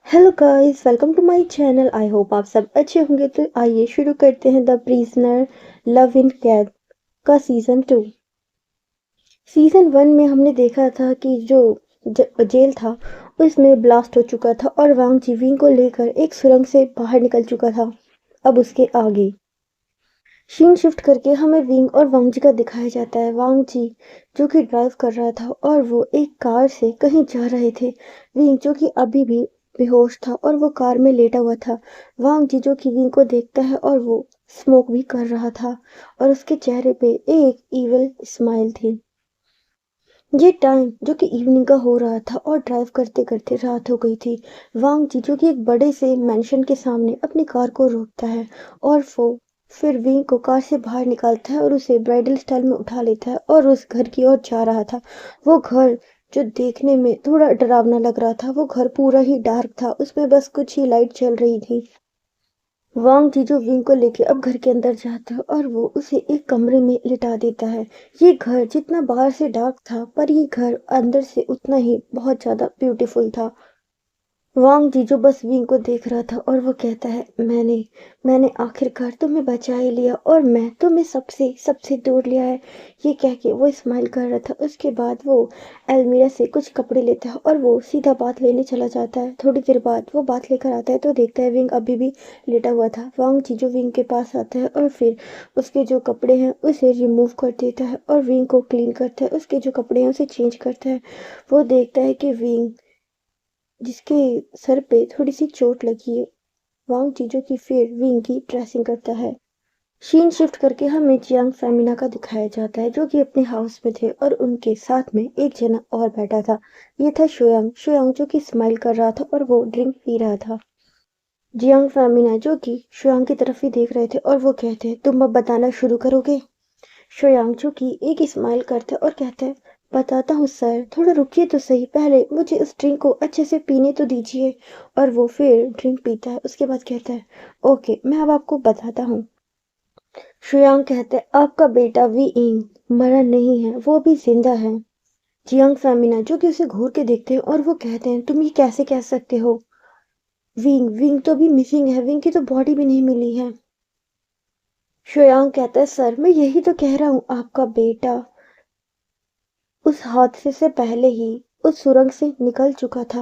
Hello guys, welcome to my channel. I hope आप सब अच्छे होंगे। तो आइए शुरू करते हैं द प्रिजनर लव इन कैद का सीजन 2। सीजन 1 में हमने देखा था कि जो जेल था उसमें ब्लास्ट हो चुका था और वांग जी विंग को लेकर एक सुरंग से बाहर निकल चुका था। अब उसके आगे सीन शिफ्ट करके हमें विंग और वांग जी का दिखाया जाता है। वांग जी जो कि ड्राइव कर रहा था और वो एक कार से कहीं जा रहे थे। विंग जो कि अभी भी बेहोश था और वो कार में लेटा हुआ था। वांग जी जो कि विंग को देखता है और वो स्मोक भी कर रहा था और उसके चेहरे पे एक इविल स्माइल थी। ये टाइम जो कि इवनिंग का हो रहा था और ड्राइव करते करते रात हो गई थी। वांग जी जो कि एक बड़े से मेंशन के सामने अपनी कार को रोकता है और वो फिर विंग को कार से बाहर निकालता है और उसे ब्राइडल स्टाइल में उठा लेता है और उस घर की ओर जा रहा था। वो घर जो देखने में थोड़ा डरावना लग रहा था, वो घर पूरा ही डार्क था, उसमें बस कुछ ही लाइट चल रही थी। वांग जीजू विंग को लेके अब घर के अंदर जाता है और वो उसे एक कमरे में लिटा देता है। ये घर जितना बाहर से डार्क था, पर ये घर अंदर से उतना ही बहुत ज्यादा ब्यूटीफुल था। वांग जीजू बस विंग को देख रहा था और वो कहता है, मैंने मैंने आखिरकार तुम्हें बचा ही लिया और मैं तुम्हें सबसे सबसे दूर लिया है। ये कह के वो स्माइल कर रहा था। उसके बाद वो अलमीरा से कुछ कपड़े लेता है और वो सीधा बात लेने चला जाता है। थोड़ी देर बाद वो बात लेकर आता है तो देखता है विंग अभी भी लेटा हुआ था। वांग जीजू विंग के पास आता है और फिर उसके जो कपड़े हैं उसे रिमूव कर देता है और विंग को क्लीन करता है। उसके जो कपड़े हैं उसे चेंज करता है। वो देखता है कि विंग जिसके सर पे थोड़ी सी चोट लगी है। वांग चीजों की फिर विंग की ड्रेसिंग करता है। सीन शिफ्ट करके हमें जियांग फेमिना का दिखाया जाता है जो कि अपने हाउस में थे और उनके साथ में एक जना और बैठा था। ये था शोयांग। शोयांग जो कि स्माइल कर रहा था और वो ड्रिंक पी रहा था। जियांग फेमिना जो कि शोयांग की तरफ ही देख रहे थे और वो कहते हैं, तुम अब बताना शुरू करोगे? शोयांग जो कि एक स्माइल करता है और कहता है, बताता हूँ सर, थोड़ा रुकिए तो सही, पहले मुझे इस ड्रिंक को अच्छे से पीने तो दीजिए। और वो फिर ड्रिंक पीता है। उसके बाद कहता है, ओके मैं अब आपको बताता हूँ। शोयांग कहता है, आपका बेटा वी इंग मरा नहीं है, वो भी जिंदा है। जियांग फेमिना जो कि उसे घूर के देखते हैं और वो कहते हैं, तुम ये कैसे कह सकते हो? विंग विंग तो भी मिसिंग है, विंग की तो बॉडी भी नहीं मिली है। शोयांग कहता है, सर मैं यही तो कह रहा हूँ, आपका बेटा उस हादसे से पहले ही उस सुरंग से निकल चुका था।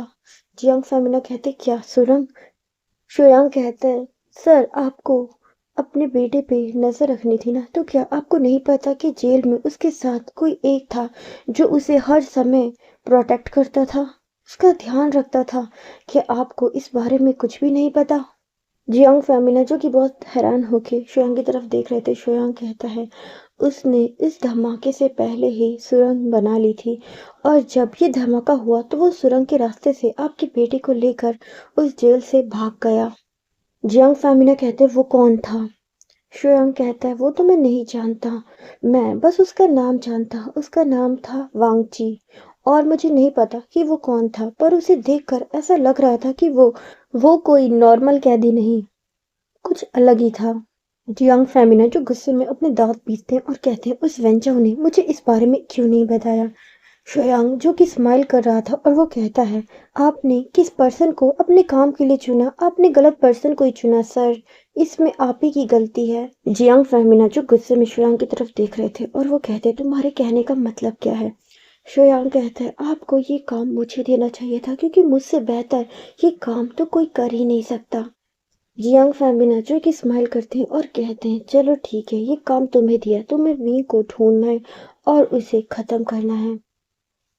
जियांग फेमिना कहते, क्या सुरंग? शोयांग कहता है, सर आपको अपने बेटे पे नजर रखनी थी ना, तो क्या आपको नहीं पता कि जेल में उसके साथ कोई एक था जो उसे हर समय प्रोटेक्ट करता था, उसका ध्यान रखता था? क्या आपको इस बारे में कुछ भी नहीं पता? जियांग फेमिना जो कि बहुत हैरान होके शोयांग की तरफ देख रहे थे। शोयांग कहता है, उसने इस धमाके से पहले ही सुरंग बना ली थी और जब ये धमाका हुआ तो वो सुरंग के रास्ते से आपके बेटे को लेकर उस जेल से भाग गया। जियांग फेमिना कहते, वो कौन था? शोयांग कहता है, वो तो मैं नहीं जानता, मैं बस उसका नाम जानता, उसका नाम था वांगची। और मुझे नहीं पता कि वो कौन था, पर उसे देखकर ऐसा लग रहा था कि वो कोई नॉर्मल कैदी नहीं, कुछ अलग ही था। जियांग फेमिना जो गुस्से में अपने दांत पीसते हैं और कहते हैं, उस वेंचाओ ने मुझे इस बारे में क्यों नहीं बताया? शोयांग जो कि स्माइल कर रहा था और वो कहता है, आपने किस पर्सन को अपने काम के लिए चुना? आपने गलत पर्सन को ही चुना सर, इसमें आप ही की गलती है। जियांग फेमिना जो गुस्से में शोयांग की तरफ देख रहे थे और वो कहते, तुम्हारे कहने का मतलब क्या है? शोयांग कहता है, आपको ये काम मुझे देना चाहिए था क्योंकि मुझसे बेहतर ये काम तो कोई कर ही नहीं सकता। जियांग फेमिना जो कि स्माइल करते हैं और कहते हैं, चलो ठीक है, ये काम तुम्हें दिया, तुम्हें वी को ढूंढना है और उसे खत्म करना है।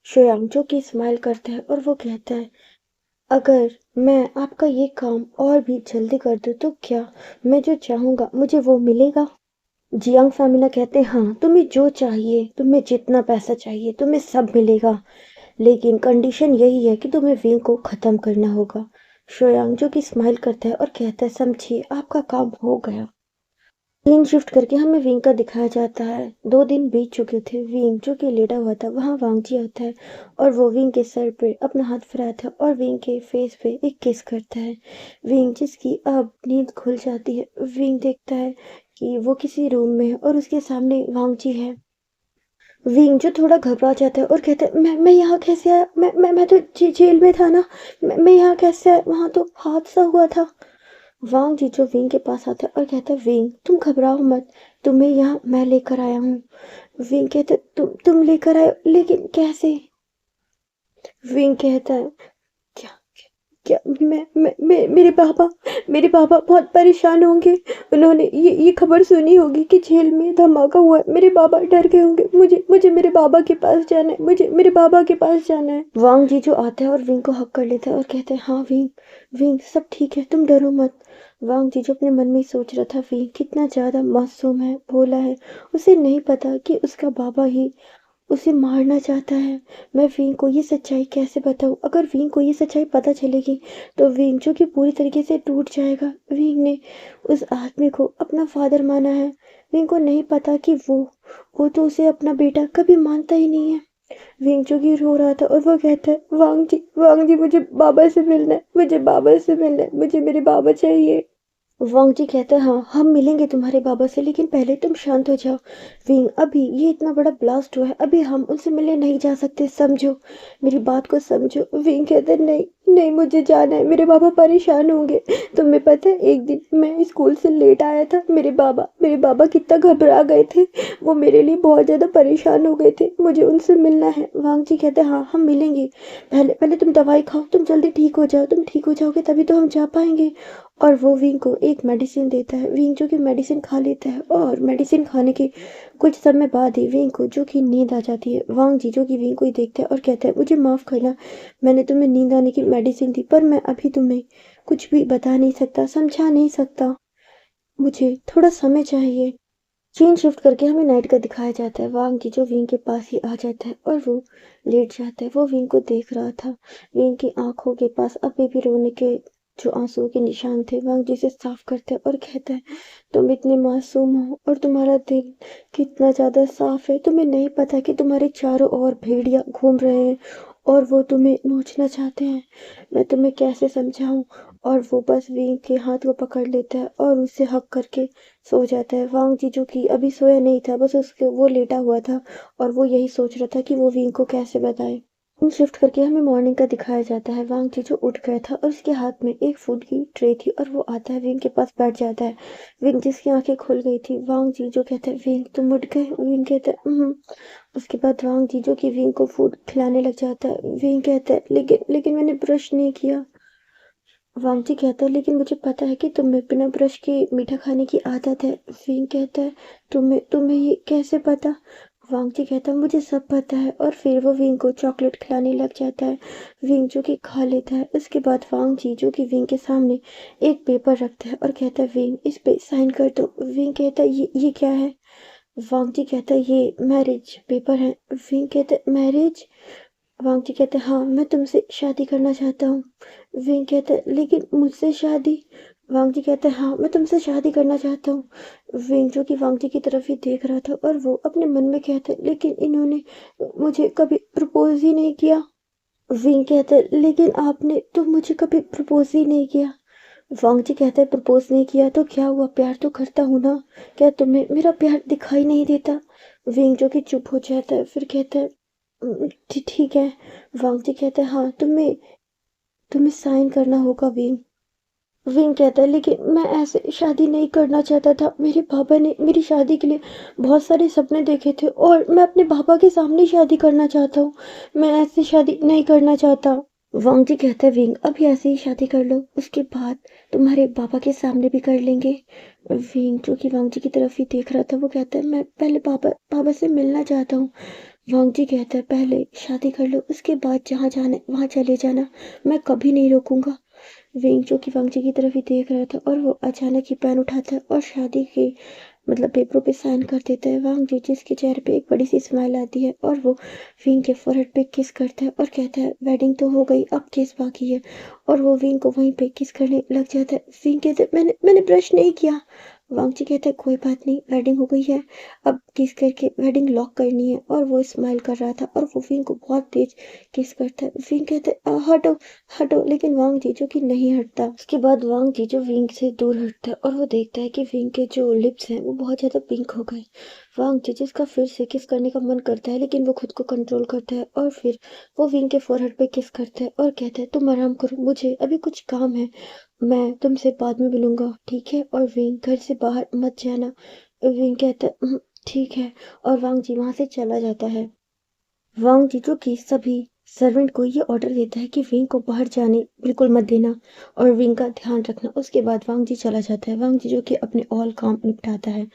शोयांग जो कि स्माइल करता है और वो कहता है, अगर मैं आपका ये काम और भी जल्दी कर दूं तो क्या मैं जो चाहूंगा मुझे वो मिलेगा? जियांग फेमिना कहते हैं, हाँ तुम्हें जो चाहिए, तुम्हें जितना पैसा चाहिए, तुम्हें सब मिलेगा, लेकिन कंडीशन यही है कि तुम्हें विंग को खत्म करना होगा। शोयांग जो कि स्माइल करता है और कहता है, समझिए आपका काम हो गया। सीन शिफ्ट करके हमें विंग का दिखाया जाता है। 2 दिन बीत चुके थे। विंग जो कि लेटा हुआ था, वहां वांगजी आता है और वो विंग के सर पे अपना हाथ फिराता है और विंग के फेस पे एक किस करता है। विंग जिसकी अब नींद खुल जाती है, विंग देखता है कि वो किसी रूम में है और उसके सामने वांगजी है। विंग जो थोड़ा घबरा जाता है और कहता है मैं यहाँ कैसे आया, मैं तो जेल में था ना, मैं यहाँ कैसे आया, वहाँ तो हादसा हुआ था। वांग जी जो विंग के पास आता है और कहता है विंग तुम घबराओ मत, तुम्हें यहाँ मैं लेकर आया हूँ। विंग कहता है तुम लेकर आए हो, लेकिन कैसे? विंग कहता है क्या क्या मेरे पापा बहुत परेशान होंगे। उन्होंने ये खबर सुनी होगी कि जेल में धमाका हुआ है, मेरे पापा डर गए होंगे। मुझे मुझे मेरे बाबा के पास जाना है, मुझे मेरे बाबा के पास जाना है। वांग जी जो आता है और विंग को हक कर लेता है और कहते हैं हाँ विंग, विंग सब ठीक है, तुम डरो मत। वांग जी जो अपने मन में सोच रहा था विंग कितना ज्यादा मासूम है, भोला है, उसे नहीं पता कि उसका बाबा ही उसे मारना चाहता है। मैं विंग को ये सच्चाई कैसे बताऊँ? अगर विंग को ये सच्चाई पता चलेगी तो विंग जो कि पूरी तरीके से टूट जाएगा। विंग ने उस आदमी को अपना फादर माना है। विंग को नहीं पता कि वो तो उसे अपना बेटा कभी मानता ही नहीं है। विंग जो कि रो रहा था और वो कहता है वांग जी मुझे बाबा से मिलना है, मुझे बाबा से मिलना है, मुझे मेरे बाबा चाहिए। वांग जी कहते हैं हाँ हम मिलेंगे तुम्हारे बाबा से, लेकिन पहले तुम शांत हो जाओ। विंग अभी ये इतना बड़ा ब्लास्ट हुआ है, अभी हम उनसे मिलने नहीं जा सकते, समझो, मेरी बात को समझो। विंग कहते हैं नहीं नहीं मुझे जाना है, मेरे बाबा परेशान होंगे। तुम्हें पता है एक दिन मैं स्कूल से लेट आया था, मेरे बाबा कितना घबरा गए थे, वो मेरे लिए बहुत ज़्यादा परेशान हो गए थे, मुझे उनसे मिलना है। वांग जी कहते हैं हाँ हम मिलेंगे, पहले पहले तुम दवाई खाओ, तुम जल्दी ठीक हो जाओ, तुम ठीक हो जाओगे तभी तो हम जा पाएंगे। और वो विंग को एक मेडिसिन देता है। विंग जो कि मेडिसिन खा लेता है और मेडिसिन खाने के कुछ समय बाद ही विंग को जो कि नींद आ जाती है। वांग जी जो कि विंग को ही देखता है और कहता है मुझे माफ़ करना, मैंने तुम्हें नींद आने की मेडिसिन दी, पर मैं अभी तुम्हें कुछ भी बता नहीं सकता, समझा नहीं सकता, मुझे थोड़ा समय चाहिए। सीन शिफ्ट करके हमें नाइट का दिखाया जाता है। वांग जी जो विंग के पास ही आ जाता है और वो लेट जाता है। वो विंग को देख रहा था। विंग की आंखों के पास अभी भी रोने के जो आंसुओं के निशान थे। वांग जी से साफ करता है और कहता है तुम इतने मासूम हो और तुम्हारा दिल कितना ज़्यादा साफ है, तुम्हें नहीं पता कि तुम्हारे चारों ओर भेड़िया घूम रहे हैं और वो तुम्हें नोचना चाहते हैं, मैं तुम्हें कैसे समझाऊं। और वो बस विंग के हाथ को पकड़ लेता है और उसे हक करके सो जाता है। वांग जी जो कि अभी सोया नहीं था, बस उसके वो लेटा हुआ था और वो यही सोच रहा था कि वो विंग को कैसे बताए। शिफ्ट करके हमें मॉर्निंग का दिखाया जाता है। वांग जी जो उठ गया था और उसके हाथ में एक फूड की ट्रे थी और वो आता है विंग के पास बैठ जाता है। विंग जिसकी आंखें खुल गई थी। वांग जी जो कहता है विंग तुम उठ गए? विंग कहता है उसके बाद वांग जी जो कि विंग को फूड खिलाने लग जाता है। विंग कहता है लेकिन लेकिन मैंने ब्रश नहीं किया। वांग जी कहता है लेकिन मुझे पता है कि तुम्हें बिना ब्रश के मीठा खाने की आदत है। विंग कहता है तुम्हें तुम्हें ये कैसे पता? वांग जी कहता है मुझे सब पता है। और फिर वो विंग को चॉकलेट खिलाने लग जाता है। विंग जो कि खा लेता है। उसके बाद वांग जी जो कि विंग के सामने एक पेपर रखता है और कहता है विंग इस पे साइन कर दो। विंग कहता है ये क्या है? वांग जी कहता है ये मैरिज पेपर है। विंग कहता है मैरिज? वांग जी कहते हैं हाँ मैं तुमसे शादी करना चाहता हूँ। विंग कहता है लेकिन मुझसे शादी? वांग जी कहते हैं हाँ मैं तुमसे शादी करना चाहता हूँ। विंग जो कि वांग जी की तरफ ही देख रहा था और वो अपने मन में कहता है लेकिन इन्होंने मुझे कभी प्रपोज ही नहीं किया। विंग कहता है लेकिन आपने तो मुझे कभी प्रपोज ही नहीं किया। वांग जी कहता है प्रपोज नहीं किया तो क्या हुआ, प्यार तो करता हूँ ना, क्या तुम्हें मेरा प्यार दिखाई नहीं देता? विंग जो कि चुप हो जाता है फिर कहता है ठीक है। वांग जी कहता है हाँ तुम्हें तुम्हें साइन करना होगा विंग। विंग कहता है लेकिन मैं ऐसे शादी नहीं करना चाहता था, मेरे पापा ने मेरी शादी के लिए बहुत सारे सपने देखे थे और मैं अपने पापा के सामने शादी करना चाहता हूँ, मैं ऐसे शादी नहीं करना चाहता। वांग जी कहता है विंग अभी ऐसे ही शादी कर लो, उसके बाद तुम्हारे पापा के सामने भी कर लेंगे। विंग जो कि वांग जी की तरफ ही देख रहा था वो कहता है मैं पहले पापा पापा से मिलना चाहता हूँ। वांग जी कहता है पहले शादी कर लो, उसके बाद जहाँ जाना है वहाँ चले जाना, मैं कभी नहीं रोकूंगा। विंग जो कि वांग जी की तरफ ही देख रहा था और वो अचानक ही पेन उठाता है और शादी के मतलब पेपरों पे साइन कर देता है। वांग जी जिसके चेहरे पे एक बड़ी सी स्माइल आती है और वो विंग के फोrehead पे किस करता है और कहता है वेडिंग तो हो गई, अब किस बाकी है। और वो विंग को वहीं पे किस करने लग जाता है। विंग कहता है मैंने ब्रश नहीं किया। वांग जी कहता है कोई बात नहीं, वेडिंग हो गई है, अब किस करके वेडिंग लॉक करनी है। और वो स्माइल कर रहा था और वो विंग को बहुत तेज किस करता है। विंग कहता है हटो हटो, लेकिन वांग जी जो कि नहीं हटता। उसके बाद वांग जी जो विंग से दूर हटता है और वो देखता है कि विंग के जो लिप्स हैं वो बहुत ज्यादा पिंक हो गए। वांग जिजिस का फिर से किस करने का मन करता है लेकिन वो खुद को कंट्रोल करता है और फिर वो विंग के फोरहेड पे किस करता है और कहता है तुम आराम करो, मुझे अभी कुछ काम है, मैं तुमसे बाद में मिलूंगा, ठीक है? और विंग घर से बाहर मत जाना। विंग कहता है ठीक है" और वांग जी वहां से चला जाता है। वांग जी जो कि सभी सर्वेंट को ये ऑर्डर देता है कि विंग को बाहर जाने बिल्कुल मत देना और विंग का ध्यान रखना। उसके बाद वांग जी चला जाता है। वांग जी जो कि अपने ऑल काम निपटाता है।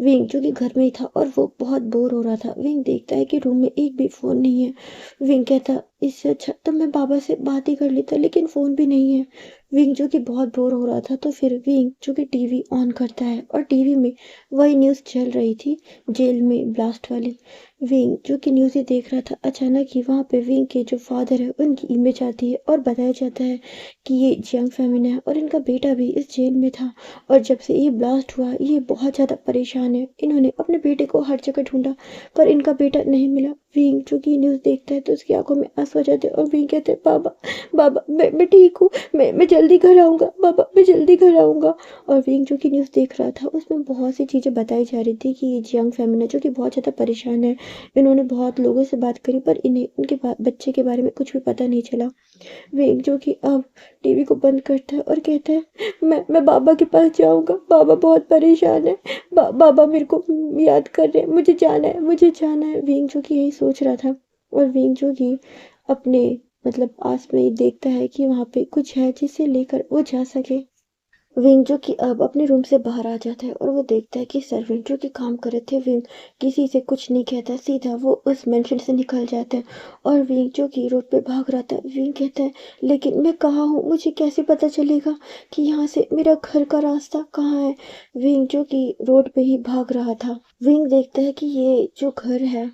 विंग जो कि घर में ही था और वो बहुत बोर हो रहा था। विंग देखता है कि रूम में एक भी फोन नहीं है। विंग कहता इससे अच्छा तो मैं बाबा से बात ही कर लेता, लेकिन फोन भी नहीं है। विंग जो कि बहुत बोर हो रहा था तो फिर विंग जो कि टीवी ऑन करता है और टीवी में वही न्यूज़ चल रही थी, जेल में ब्लास्ट वाली। विंग जो कि न्यूज़ ही देख रहा था, अचानक ही वहाँ पे विंग के जो फादर है उनकी इमेज आती है और बताया जाता है कि ये जियांग फैमिली है और इनका बेटा भी इस जेल में था और जब से ये ब्लास्ट हुआ ये बहुत ज़्यादा परेशान है। इन्होंने अपने बेटे को हर जगह ढूंढा पर इनका बेटा नहीं मिला। विंग जो कि न्यूज़ देखता है तो उसकी आंखों में आंसू आ जाते हैं और विंग कहते हैं बाबा, बाबा मैं ठीक हूँ, मैं जल्दी घर आऊँगा, बाबा मैं जल्दी घर आऊँगा। और विंग जो कि न्यूज़ देख रहा था उसमें बहुत सी चीज़ें बताई जा रही थी कि ये जियांग फैमिली जो कि बहुत ज़्यादा परेशान है। इन्होंने बहुत लोगों से बात करी पर इन्हें उनके बच्चे के बारे में कुछ भी पता नहीं चला। विंग जो कि अब टीवी को बंद करता है और कहता है मैं बाबा के पास जाऊंगा, बाबा बहुत परेशान है, बाबा मेरे को याद कर रहे हैं, मुझे जाना है, मुझे जाना है। विंग जो कि यही सोच रहा था और विंग जो कि अपने मतलब आस में ही देखता है कि वहां पे कुछ है जिसे लेकर वो जा सके। विंग जो कि अब अपने रूम से बाहर आ जाता है और वो देखता है कि सर्वेंट जो कि काम कर रहे थे, विंग किसी से कुछ नहीं कहता, सीधा वो उस मेंशन से निकल जाता है और विंग जो कि रोड पे भाग रहा था। विंग कहता है लेकिन मैं कहाँ हूँ, मुझे कैसे पता चलेगा कि यहाँ से मेरा घर का रास्ता कहाँ है? विंग जो कि रोड पे ही भाग रहा था। विंग देखता है कि ये जो घर है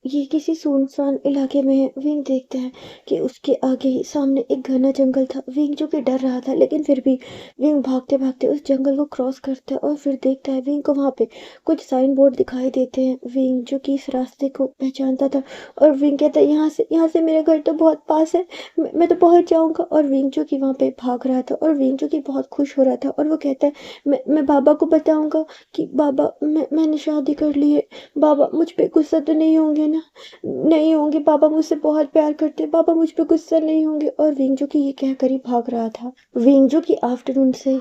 ये किसी सुनसान इलाके में है। विंग देखता है कि उसके आगे ही सामने एक घना जंगल था। विंग जो कि डर रहा था लेकिन फिर भी विंग भागते भागते उस जंगल को क्रॉस करता है और फिर देखता है विंग को वहां पे कुछ साइन बोर्ड दिखाई देते हैं। विंग जो कि इस रास्ते को पहचानता था और विंग कहता है यहाँ से मेरा घर तो बहुत पास है, मैं तो पहुंच जाऊंगा। और विंग जो कि वहां पे भाग रहा था और विंग जो कि बहुत खुश हो रहा था और वो कहता है मैं बाबा को बताऊंगा कि बाबा मैंने शादी कर ली है, बाबा मुझ पे गुस्सा तो नहीं होंगे ना? नहीं होंगे, बाबा मुझसे बहुत प्यार करते हैं, बाबा मुझ पे गुस्सा नहीं होंगे। और विंग जो कि ये कहकर ही भाग रहा था। विंग जो कि आफ्टरनून से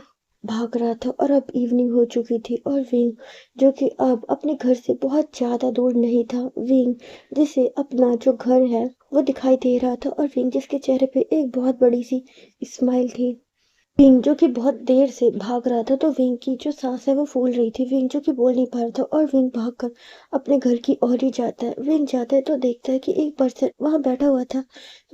भाग रहा था और अब इवनिंग हो चुकी थी और विंग जो कि अब अपने घर से बहुत ज्यादा दूर नहीं था। विंग जिसे अपना जो घर है वो दिखाई दे रहा था और विंग जिसके चेहरे पे एक बहुत बड़ी सी स्माइल थी। विंग जो कि बहुत देर से भाग रहा था तो विंग की जो सांस है वो फूल रही थी। विंग जो कि बोल नहीं पा रहा था और विंग भागकर अपने घर की ओर ही जाता है। विंग जाता है तो देखता है कि एक पर्सन वहां बैठा हुआ था।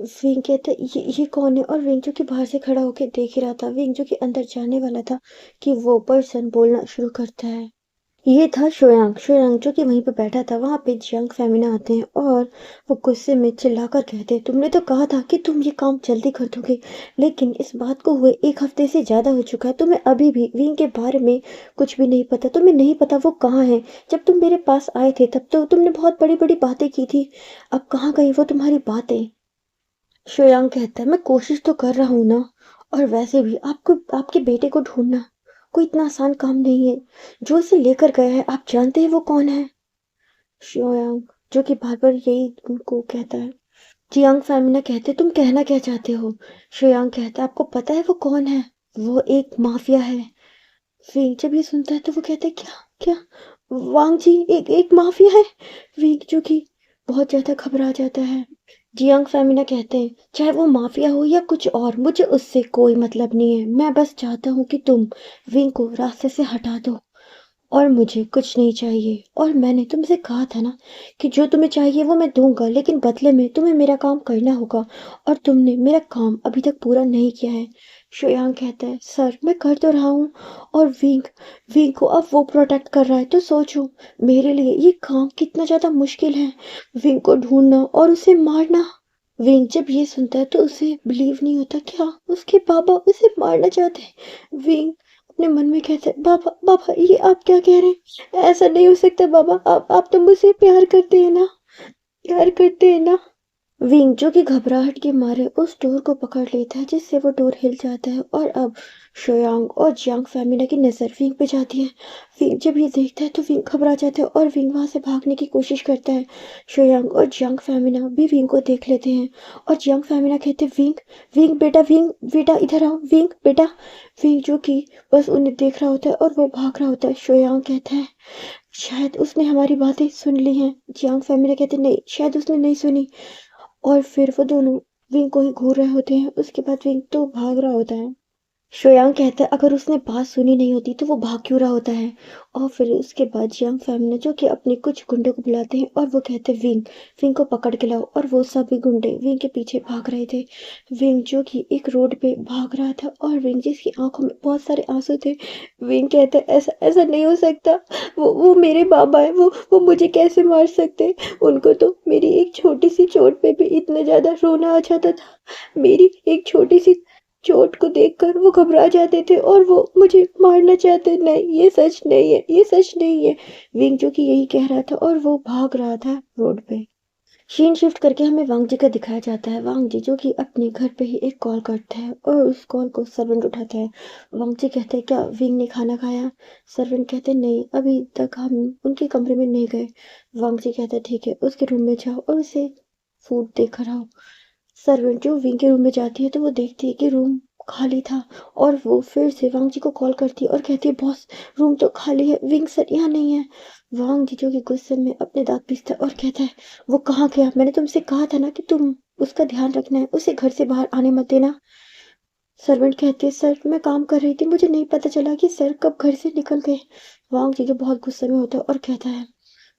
विंग कहता है ये कौन है? और विंग जो कि बाहर से खड़ा होकर देख ही रहा था। विंग जो कि अंदर जाने वाला था कि वो पर्सन बोलना शुरू करता है। ये था शोयांग। शोयांग जो कि वहीं पे बैठा था। वहां पे जियांग फेमिना आते हैं और वो गुस्से में चिल्लाकर कहते हैं तुमने तो कहा था कि तुम ये काम जल्दी कर दोगे, लेकिन इस बात को हुए 1 हफ्ते से ज्यादा हो चुका है, तुम्हें अभी भी विंग के बारे में कुछ भी नहीं पता, तुम्हें नहीं पता वो कहाँ है। जब तुम मेरे पास आए थे तब तो तुमने बहुत बड़ी बड़ी बातें की थी, अब कहाँ गई वो तुम्हारी बातें? शोयांग कहता है मैं कोशिश तो कर रहा हूँ ना, और वैसे भी आपको आपके बेटे को ढूंढना कोई इतना आसान काम नहीं है। जो इसे लेकर गया है आप जानते हैं वो कौन है? शोयांग जो कि बार बार यही उनको कहता है। जियांग फैमिना कहते तुम कहना क्या चाहते हो? शोयांग कहता है आपको पता है वो कौन है? वो एक माफिया है। विंग जब ये सुनता है तो वो कहता है क्या क्या? वांग जी एक एक माफिया है? विंग जो कि बहुत ज्यादा घबरा जाता है। जियांग फेमिना कहते हैं चाहे वो माफिया हो या कुछ और, मुझे उससे कोई मतलब नहीं है, मैं बस चाहता हूँ कि तुम विंग को रास्ते से हटा दो और मुझे कुछ नहीं चाहिए। और मैंने तुमसे कहा था ना कि जो तुम्हें चाहिए वो मैं दूंगा, लेकिन बदले में तुम्हें मेरा काम करना होगा और तुमने मेरा काम अभी तक पूरा नहीं किया है। श्रेयांग कहता है सर मैं कर तो रहा हूँ, और विंग विंग को अब वो प्रोटेक्ट कर रहा है, तो सोचो मेरे लिए ये काम कितना ज्यादा मुश्किल है, विंग को ढूंढना और उसे मारना। विंग जब ये सुनता है तो उसे बिलीव नहीं होता, क्या उसके बाबा उसे मारना चाहते हैं? विंग अपने मन में कहता है बाबा बाबा ये आप क्या कह रहे हैं, ऐसा नहीं हो सकता बाबा, आप तो मुझसे प्यार करते हैं ना, प्यार करते हैं ना? विंग जो कि घबराहट के मारे उस डोर को पकड़ लेता है जिससे वो डोर हिल जाता है और अब शोयांग और जियांग फैमिना की नज़र विंग पे जाती है। विंग जब ये देखता है तो विंग घबरा जाता है और विंग वहां से भागने की कोशिश करता है। शोयांग और जियांग फैमिना भी विंग को देख लेते हैं और जियांग फैमिना कहते हैं विंग, विंग बेटा इधर आओ विंग बेटा। विंग जो कि बस उन्हें देख रहा होता है और वो भाग रहा होता है। शोयांग कहता है शायद उसने हमारी बातें सुन ली हैं। जियांग फैमिना कहते नहीं, शायद उसने नहीं सुनी। और फिर वो दोनों विंग को ही घूर रहे होते हैं। उसके बाद विंग तो भाग रहा होता है। श्रेयांक कहता है अगर उसने बात सुनी नहीं होती तो वो भाग क्यों रहा होता है। और फिर उसके बाद जियांग फैमिली जो कि अपने कुछ गुंडों को बुलाते हैं और वो कहते हैं विंग, विंग को पकड़ के लाओ। और वो सभी गुंडे विंग के पीछे भाग रहे थे। विंग जो कि एक रोड पे भाग रहा था और विंग जिसकी आंखों में बहुत सारे आंसू थे। विंग कहता है ऐसा ऐसा नहीं हो सकता। वो मेरे बाबा है, वो मुझे कैसे मार सकते। उनको तो मेरी एक छोटी सी चोट पे भी इतना ज्यादा रोना आ जाता था। मेरी एक छोटी सी चोट को देखकर वो घबरा जाते थे और वो मुझे मारना चाहते। नहीं ये सच नहीं है, ये सच नहीं है। विंग जो कि यही कह रहा था और वो भाग रहा था रोड पे। सीन शिफ्ट करके हमें वांग जी का दिखाया जाता है। वांग जी जो कि अपने घर पे ही एक कॉल करता है और उस कॉल को सर्वेंट उठाता है। वांग जी कहते हैं क्या विंग ने खाना खाया। सर्वेंट कहते हैं नहीं, अभी तक हम उनके कमरे में नहीं गए। वांग जी कहता है ठीक है, उसके रूम में जाओ और उसे फूड देकर आओ। सर्वेंट जो विंग के रूम में जाती है तो वो देखती है कि रूम खाली था और वो फिर से वांग जी को कॉल करती है और कहती है बॉस, रूम तो खाली है, विंग सर यहाँ नहीं है। वांग जी जो कि गुस्से में अपने दांत पीसता है और कहता है वो कहाँ गया, मैंने तुमसे कहा था ना कि तुम उसका ध्यान रखना है, उसे घर से बाहर आने मत देना। सर्वेंट कहती है सर मैं काम कर रही थी, मुझे नहीं पता चला कि सर कब घर से निकल गए। वांग जी जो बहुत गुस्से में होता है और कहता है,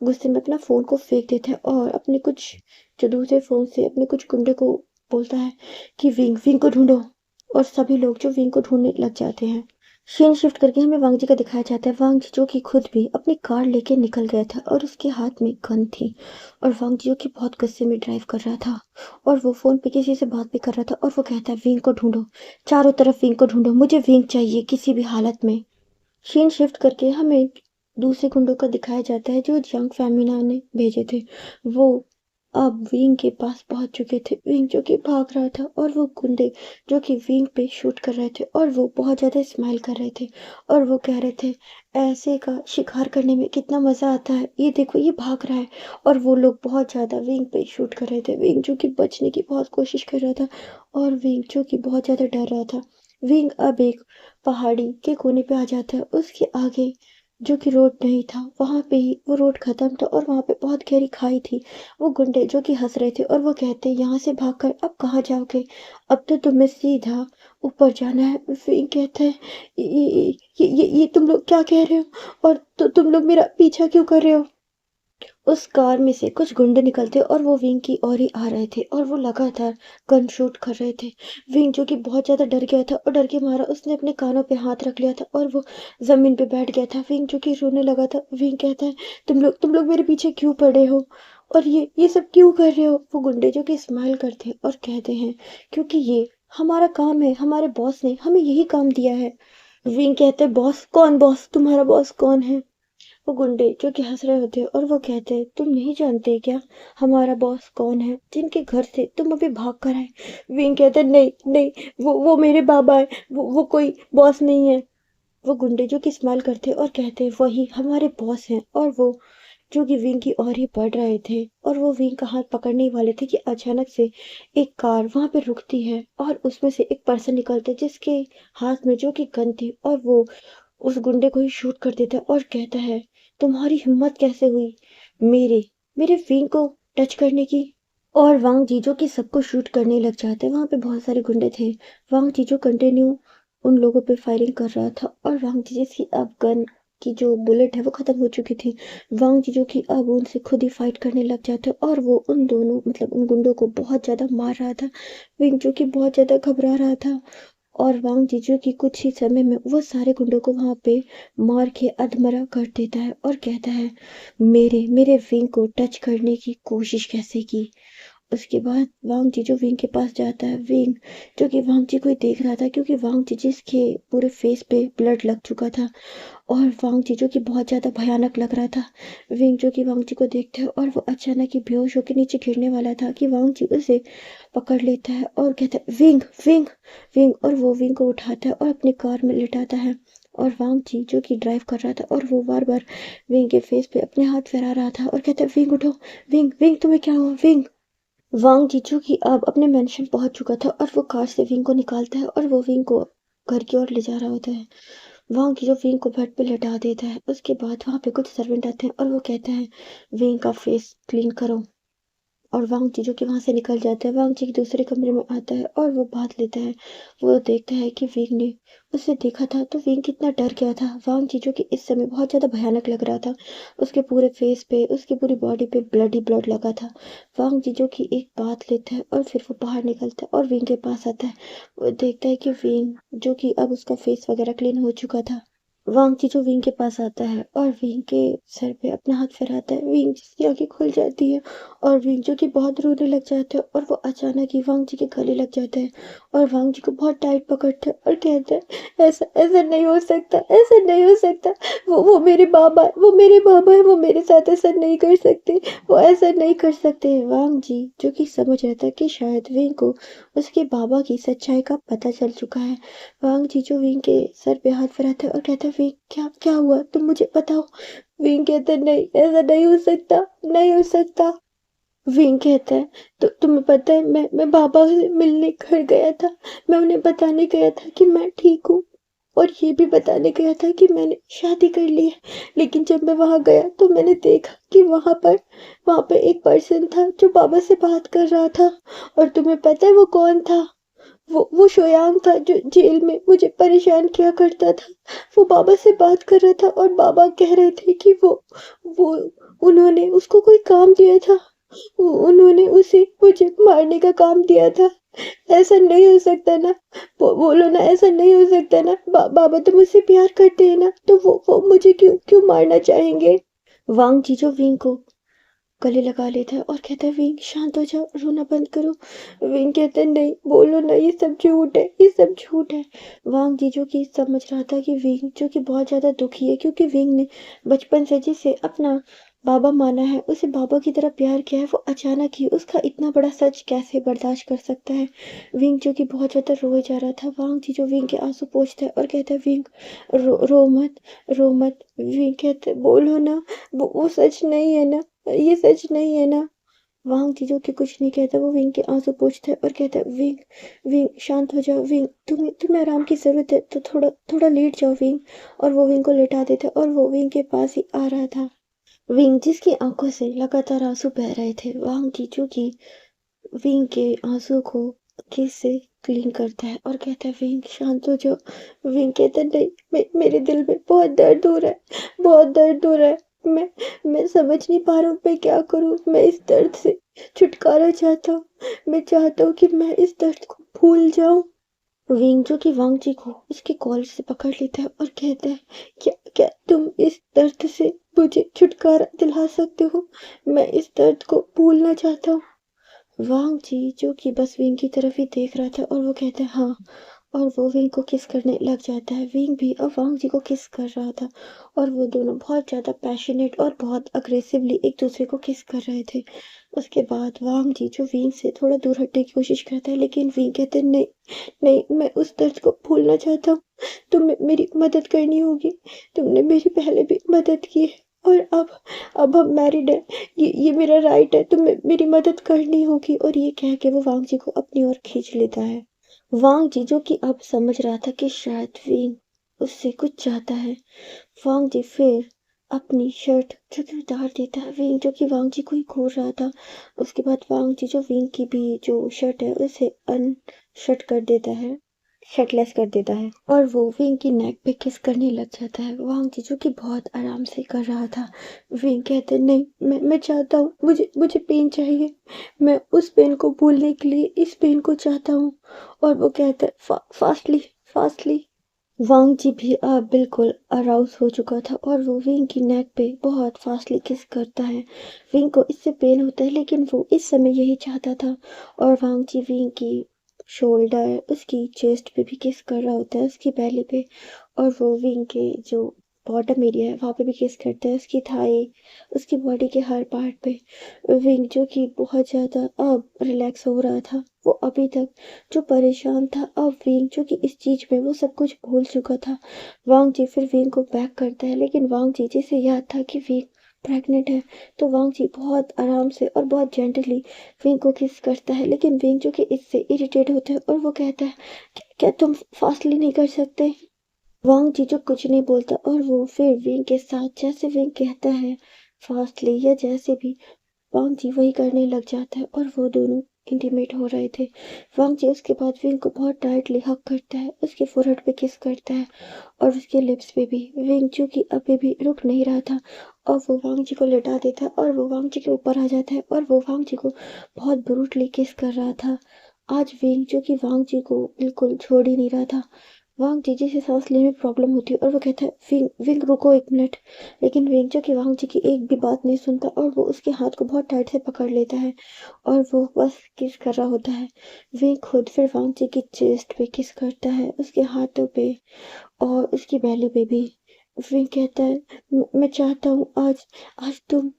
गुस्से में अपना फोन को फेंक देता है और अपने कुछ जो दूसरे फोन से अपने कुछ गुंडे को बोलता है कि विंग, विंग को ढूंढो। और सभी लोग जो विंग को ढूंढने लग जाते हैं। सीन शिफ्ट करके हमें वांग जी का दिखाया जाता है। वांग जी जो कि खुद भी अपनी कार लेके निकल गया था और उसके हाथ में गन थी। और वांग जी जो कि बहुत गुस्से में ड्राइव कर रहा था और वो फोन पे किसी से बात भी कर रहा था और वो कहता है विंग को ढूंढो, चारों तरफ विंग को ढूंढो, मुझे विंग चाहिए किसी भी हालत में। सीन शिफ्ट करके हमें दूसरे गुंडों का दिखाया जाता है जो जियांग फैमिना ने भेजे थे। वो अब विंग के पास पहुंच चुके थे। विंग जो कि भाग रहा था और वो गुंडे जो कि विंग पे शूट कर रहे थे और वो बहुत ज्यादा स्माइल कर रहे थे और वो कह रहे थे ऐसे का शिकार करने में कितना मजा आता है, ये देखो ये भाग रहा है। और वो लोग बहुत ज्यादा विंग पे शूट कर रहे थे। विंग जो कि बचने की बहुत कोशिश कर रहा था और विंग जो कि बहुत ज्यादा डर रहा था। विंग अब एक पहाड़ी के कोने पे आ जाता है। उसके आगे जो कि रोड नहीं था, वहां पे ही वो रोड खत्म था और वहां पे बहुत गहरी खाई थी। वो गुंडे जो कि हंस रहे थे और वो कहते यहाँ से भागकर अब कहाँ जाओगे, अब तो तुम्हें सीधा ऊपर जाना है। फिर कहते हैं ये तुम लोग क्या कह रहे हो और तो तुम लोग मेरा पीछा क्यों कर रहे हो। उस कार में से कुछ गुंडे निकलते और वो विंग की ओर ही आ रहे थे और वो लगातार गन शूट कर रहे थे। विंग जो कि बहुत ज्यादा डर गया था और डर के मारा उसने अपने कानों पे हाथ रख लिया था और वो जमीन पे बैठ गया था। विंग जो कि रोने लगा था। विंग कहता है तुम लोग मेरे पीछे क्यों पड़े हो और ये सब क्यों कर रहे हो। वो गुंडे जो कि स्माइल करते और कहते हैं क्योंकि ये हमारा काम है, हमारे बॉस ने हमें यही काम दिया है। विंग कहते बॉस कौन, बॉस तुम्हारा बॉस कौन है। वो गुंडे जो कि हंस रहे होते हैं और वो कहते हैं तुम नहीं जानते क्या हमारा बॉस कौन है, जिनके घर से तुम अभी भाग कर आए। विंग कहते हैं नहीं नहीं, वो मेरे बाबा है, वो कोई बॉस नहीं है। वो गुंडे जो कि स्माइल करते और कहते हैं वही हमारे बॉस हैं। और वो जो कि विंग की ओर ही बढ़ रहे थे और वो विंग का हाथ पकड़ने ही वाले थे कि अचानक से एक कार वहां पे रुकती है और उसमें से एक पर्सन निकलता है जिसके हाथ में जो कि गन थी और वो उस गुंडे को ही शूट कर देता है और कहता है तुम्हारी हिम्मत कैसे हुई मेरे मेरे विंग को टच करने की। और वांग जीजो की सबको शूट करने लग जाते हैं। वहां पे बहुत सारे गुंडे थे। वांग जीजो कंटिन्यू उन लोगों पे फायरिंग कर रहा था और वांग जीजो की अब गन की जो बुलेट है वो खत्म हो चुकी थी। वांग जीजो की अब उनसे खुद ही फाइट करने लग जाते और वो उन दोनों मतलब उन गुंडों को बहुत ज्यादा मार रहा था। विंग जो कि बहुत ज्यादा घबरा रहा था और वांग जीजू की कुछ ही समय में वो सारे गुंडों को वहां पे मार के अधमरा कर देता है और कहता है मेरे मेरे विंग को टच करने की कोशिश कैसे की। उसके बाद वांग जी जो विंग के पास जाता है, विंग जो कि वांग जी को ही देख रहा था, क्योंकि वांग जी जिसके पूरे फेस पे ब्लड लग चुका था और वांग जी जो कि बहुत ज़्यादा भयानक लग रहा था। विंग जो कि वांग जी को देखता है और वो अचानक ही बेहोश होकर नीचे गिरने वाला था कि वांग जी उसे पकड़ लेता है और कहता है विंग विंग विंग, और वो विंग को उठाता है और अपनी कार में लिटाता है। और वांग जी जो कि ड्राइव कर रहा था और वो बार बार विंग के फेस पे अपने हाथ फहरा रहा था और कहता है विंग उठो, विंग विंग तुम्हें क्या हुआ विंग। वांग जीजू की अब अपने मेंशन पहुंच चुका था और वो कार से विंग को निकालता है और वो विंग को घर की ओर ले जा रहा होता है। वांग जीजू विंग को बेड पे लेटा देता है। उसके बाद वहां पे कुछ सर्वेंट आते हैं और वो कहते हैं विंग का फेस क्लीन करो, और वांग जीजू के वहां से निकल जाता है। वांग जी के दूसरे कमरे में आता है और वो बात लेता है। वो देखता है कि विंग ने उसे देखा था तो विंग कितना डर गया था। वांग जीजू की इस समय बहुत ज्यादा भयानक लग रहा था। उसके पूरे फेस पे, उसकी पूरी बॉडी पे ब्लड ही ब्लड लगा था। वांग जीजू की एक बात लेता है और फिर वो बाहर निकलता है और विंग के पास आता है। वो देखता है कि विंग जो कि अब उसका फेस वगैरह क्लीन हो चुका था। वांग जीजू विंग के पास आता है और विंग के सर पे अपना हाथ फिराता है। विंग जिसकी आंखें खुल जाती है और विंग जो कि बहुत रोने लग जाता है और वो अचानक ही वांग जी के गले लग जाता है और वांग जी को बहुत टाइट पकड़ता है और कहता है ऐसा ऐसा नहीं हो सकता, ऐसा नहीं हो सकता। वो मेरे बाबा है, वो मेरे बाबा है, वो मेरे साथ ऐसा नहीं कर सकते, वो ऐसा नहीं कर सकते। वांग जी जो कि समझ रहा था कि शायद विंग को उसके बाबा की सच्चाई का पता चल चुका है। वांग जीजू विंग के सर पे हाथ फिराता है और कहता है विंग क्या क्या हुआ, तुम मुझे बताओ। विंग कहता है नहीं, ऐसा नहीं हो सकता, नहीं हो सकता। विंग कहता है तो तुम्हें पता है मैं बाबा से मिलने घर गया था। मैं उन्हें बताने गया था कि मैं ठीक हूँ और ये भी बताने गया था कि मैंने शादी कर ली है। लेकिन जब मैं वहां गया तो मैंने देखा कि वहां पे एक पर्सन था जो बाबा से बात कर रहा था। और तुम्हें पता है वो कौन था? वो शोयांग था जो जेल में मुझे परेशान किया करता था। वो बाबा से बात कर रहा था और बाबा कह रहे थे कि वो उन्होंने उसको कोई काम दिया था। उन्होंने उसे मुझे मारने का काम दिया था। ऐसा नहीं हो सकता ना। बोलो ना, ऐसा नहीं हो सकता ना। बाबा तो मुझसे प्यार करते हैं ना, तो वो मुझे क्यों क्यों मारना चाहेंगे। वांग जीजो विंग को गले लगा लेता है और कहता है विंग शांत हो जाओ, रोना बंद करो। विंग कहता है नहीं, बोलो ना, ये सब झूठ है, ये सब झूठ है। वांग जीजू की समझ रहा था कि विंग जो कि बहुत ज्यादा दुखी है, क्योंकि विंग ने बचपन से जिसे अपना बाबा माना है, उसे बाबा की तरह प्यार किया है, वो अचानक ही उसका इतना बड़ा सच कैसे बर्दाश्त कर सकता है। विंग जो कि बहुत ज्यादा रोए जा रहा था। वांग जीजू विंग के आंसू पोंछता है और कहता है विंग रो मत, रो मत। विंग कहता है बोलो ना, वो सच नहीं है ना, ये सच नहीं है ना। वांग जीजू के कुछ नहीं कहता, वो विंग के आंसू पोंछता है और कहता है विंग विंग शांत हो जाओ। विंग तुम्हें तुम्हें आराम की जरूरत है तो थोड़ा थोड़ा लेट जाओ विंग। और वो विंग को लेटा देता है और वो विंग के पास ही आ रहा था। विंग जिसकी आंखों से लगातार आंसू बह रहे थे, वांग जीजू की विंग के आंसू को किस से क्लीन करता है और कहता है विंग शांत हो जाओ। विंग कहता है नहीं, मेरे दिल में बहुत दर्द हो रहा है, बहुत दर्द हो रहा है। मैं समझ नहीं पा रहा हूँ मैं क्या करूँ। मैं इस दर्द से छुटकारा चाहता हूँ। मैं चाहता हूँ कि मैं इस दर्द को भूल जाऊं। विंग जो कि वांग जी को उसके कॉलर से पकड़ लेता है और कहता है क्या क्या तुम इस दर्द से मुझे छुटकारा दिला सकते हो? मैं इस दर्द को भूलना चाहता हूँ। वांग जी जो कि बस विंग की तरफ ही देख रहा था और वो कहता है हाँ, और वो विंग को किस करने लग जाता है। विंग भी अब वांग जी को किस कर रहा था और वो दोनों बहुत ज़्यादा पैशनेट और बहुत अग्रेसिवली एक दूसरे को किस कर रहे थे। उसके बाद वांग जी जो विंग से थोड़ा दूर हटने की कोशिश करता है, लेकिन विंग कहते हैं नहीं, नहीं, मैं उस दर्द को भूलना चाहता हूँ। तुम्हें मेरी मदद करनी होगी। तुमने मेरी पहले भी मदद की है और अब हम मैरिड है। ये मेरा राइट है, तुम्हें मेरी मदद करनी होगी। और ये कह के वो वांग जी को अपनी ओर खींच लेता है। वांग जी जो कि अब समझ रहा था कि शायद विंग उससे कुछ चाहता है। वांग जी फिर अपनी शर्ट जो कि उतार देता है। विंग जो कि वांग जी को ही घूर रहा था। उसके बाद वांग जी जो विंग की भी जो शर्ट है उसे अनशर्ट कर देता है, शर्टलेस कर देता है और वो विंग की नेक पे किस करने लग जाता है। वांग जी जो कि बहुत आराम से कर रहा था। विंग कहते नहीं, मैं चाहता हूँ, मुझे मुझे पेन चाहिए। मैं उस पेन को भूलने के लिए इस पेन को चाहता हूँ। और वो कहता है फास्टली, फास्टली। वांग जी भी अब बिल्कुल अराउज हो चुका था और वो विंग की नेक पे बहुत फास्टली किस करता है। विंग को इससे पेन होता है लेकिन वो इस समय यही चाहता था। और वांग जी विंग की शोल्डर, उसकी चेस्ट पे भी किस कर रहा होता है, उसकी बेली पे। और वो विंग के जो बॉटम एरिया है वहाँ पे भी किस करता है, उसकी थाई, उसकी बॉडी के हर पार्ट पे। विंग जो कि बहुत ज़्यादा अब रिलैक्स हो रहा था, वो अभी तक जो परेशान था, अब विंग जो कि इस चीज में वो सब कुछ भूल चुका था। वांग जी फिर विंग को बैक करता है लेकिन वांग जी जिसे याद था कि विंग प्रेग्नेंट है, तो वांग जी बहुत आराम से और बहुत जेंटली विंग को किस करता है। लेकिन विंग जो कि इससे इरिटेट होता है और वो कहता है क्या तुम फास्टली नहीं कर सकते। वांग जी जो कुछ नहीं बोलता और वो फिर विंग के साथ जैसे विंग कहता है फास्टली या जैसे भी वांग जी वही करने लग जाता है और वो दोनों इंटीमेट हो रहे थे। वांग जी उसके बाद विंग को बहुत टाइटली हग करता है, उसके फोrehead पे किस करता है और उसके लिप्स पे भी। विंग जो कि अभी भी रुक नहीं रहा था और वो वांग जी को लेटा देता है और वो वांग जी के ऊपर आ जाता है और वो वांग जी को बहुत ब्रूटली किस कर रहा था। आज विंग जो कि वांग जी को बिल्कुल छोड़ ही नहीं रहा था। वांग जी से सांस लेने में प्रॉब्लम होती है और वो कहता है विंग विंग रुको एक मिनट। लेकिन विंग जो कि वांग जी की एक भी बात नहीं सुनता और वो उसके हाथ को बहुत टाइट से पकड़ लेता है और वो बस किस कर रहा होता है। विंग खुद फिर वांग जी की चेस्ट पे किस करता है, उसके हाथों पे और उसकी बेली पे भी। विंग कहता है मैं चाहता हूँ आज आज तुम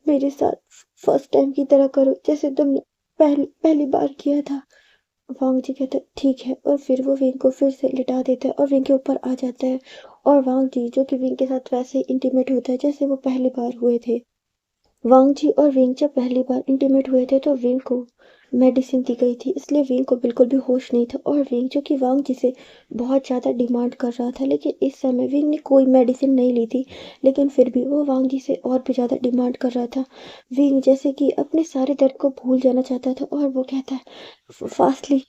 मेरे साथ फर्स्ट टाइम की तरह करो जैसे तुमने पहली पहली बार किया था। वांग जी कहता है ठीक है और फिर वो विंग को फिर से लिटा देता है और विंग के ऊपर आ जाता है। और वांग जी जो कि विंग के साथ वैसे ही इंटीमेट होता है जैसे वो पहली बार हुए थे। वांग जी और विंग जब पहली बार इंटीमेट हुए थे तो विंग को मेडिसिन दी गई थी, इसलिए विंग को बिल्कुल भी होश नहीं था। और विंग जो कि वांग जी से बहुत ज़्यादा डिमांड कर रहा था लेकिन इस समय विंग ने कोई मेडिसिन नहीं ली थी, लेकिन फिर भी वो वांग जी से और भी ज़्यादा डिमांड कर रहा था। विंग जैसे कि अपने सारे दर्द को भूल जाना चाहता था और वो कहता है फास्टली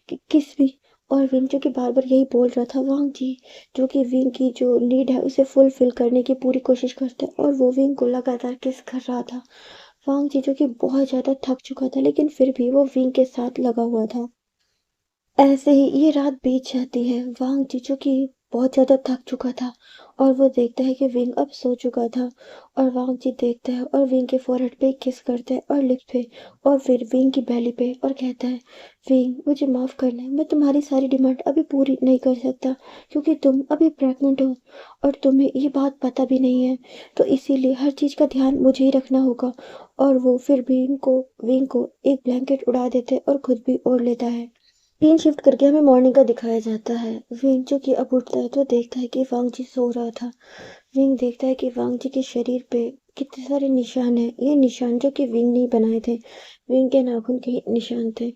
किस भी। और विंग जो कि बार बार यही बोल रहा था। वांग जी जो कि विंग की जो नीड है उसे फुलफिल करने की पूरी कोशिश करता है और वो विंग को लगातार किस कर रहा था। वांग जी जो कि बहुत ज़्यादा थक चुका था लेकिन फिर भी वो विंग के साथ लगा हुआ था। ऐसे ही ये रात बीत जाती है। वांग जिजू की बहुत ज़्यादा थक चुका था और वो देखता है कि विंग अब सो चुका था। और वांग जी देखता है और विंग के फोrehead पे किस करता है और लिप्स पे और फिर विंग की बेली पे और कहता है विंग मुझे माफ़ करना, मैं तुम्हारी सारी डिमांड अभी पूरी नहीं कर सकता क्योंकि तुम अभी प्रेग्नेंट हो और तुम्हें ये बात पता भी नहीं है, तो इसीलिए हर चीज़ का ध्यान मुझे ही रखना होगा। और वो फिर विंग को एक ब्लैंकेट उड़ा देते हैं और खुद भी ओढ़ लेता है। सीन शिफ्ट करके हमें मॉर्निंग का दिखाया जाता है। विंग जो कि अब उठता है तो देखता है कि वांग जी सो रहा था। विंग देखता है कि वांग जी के शरीर पे कितने सारे निशान हैं, ये निशान जो कि विंग ने ही बनाए थे, विंग के नाखून के निशान थे।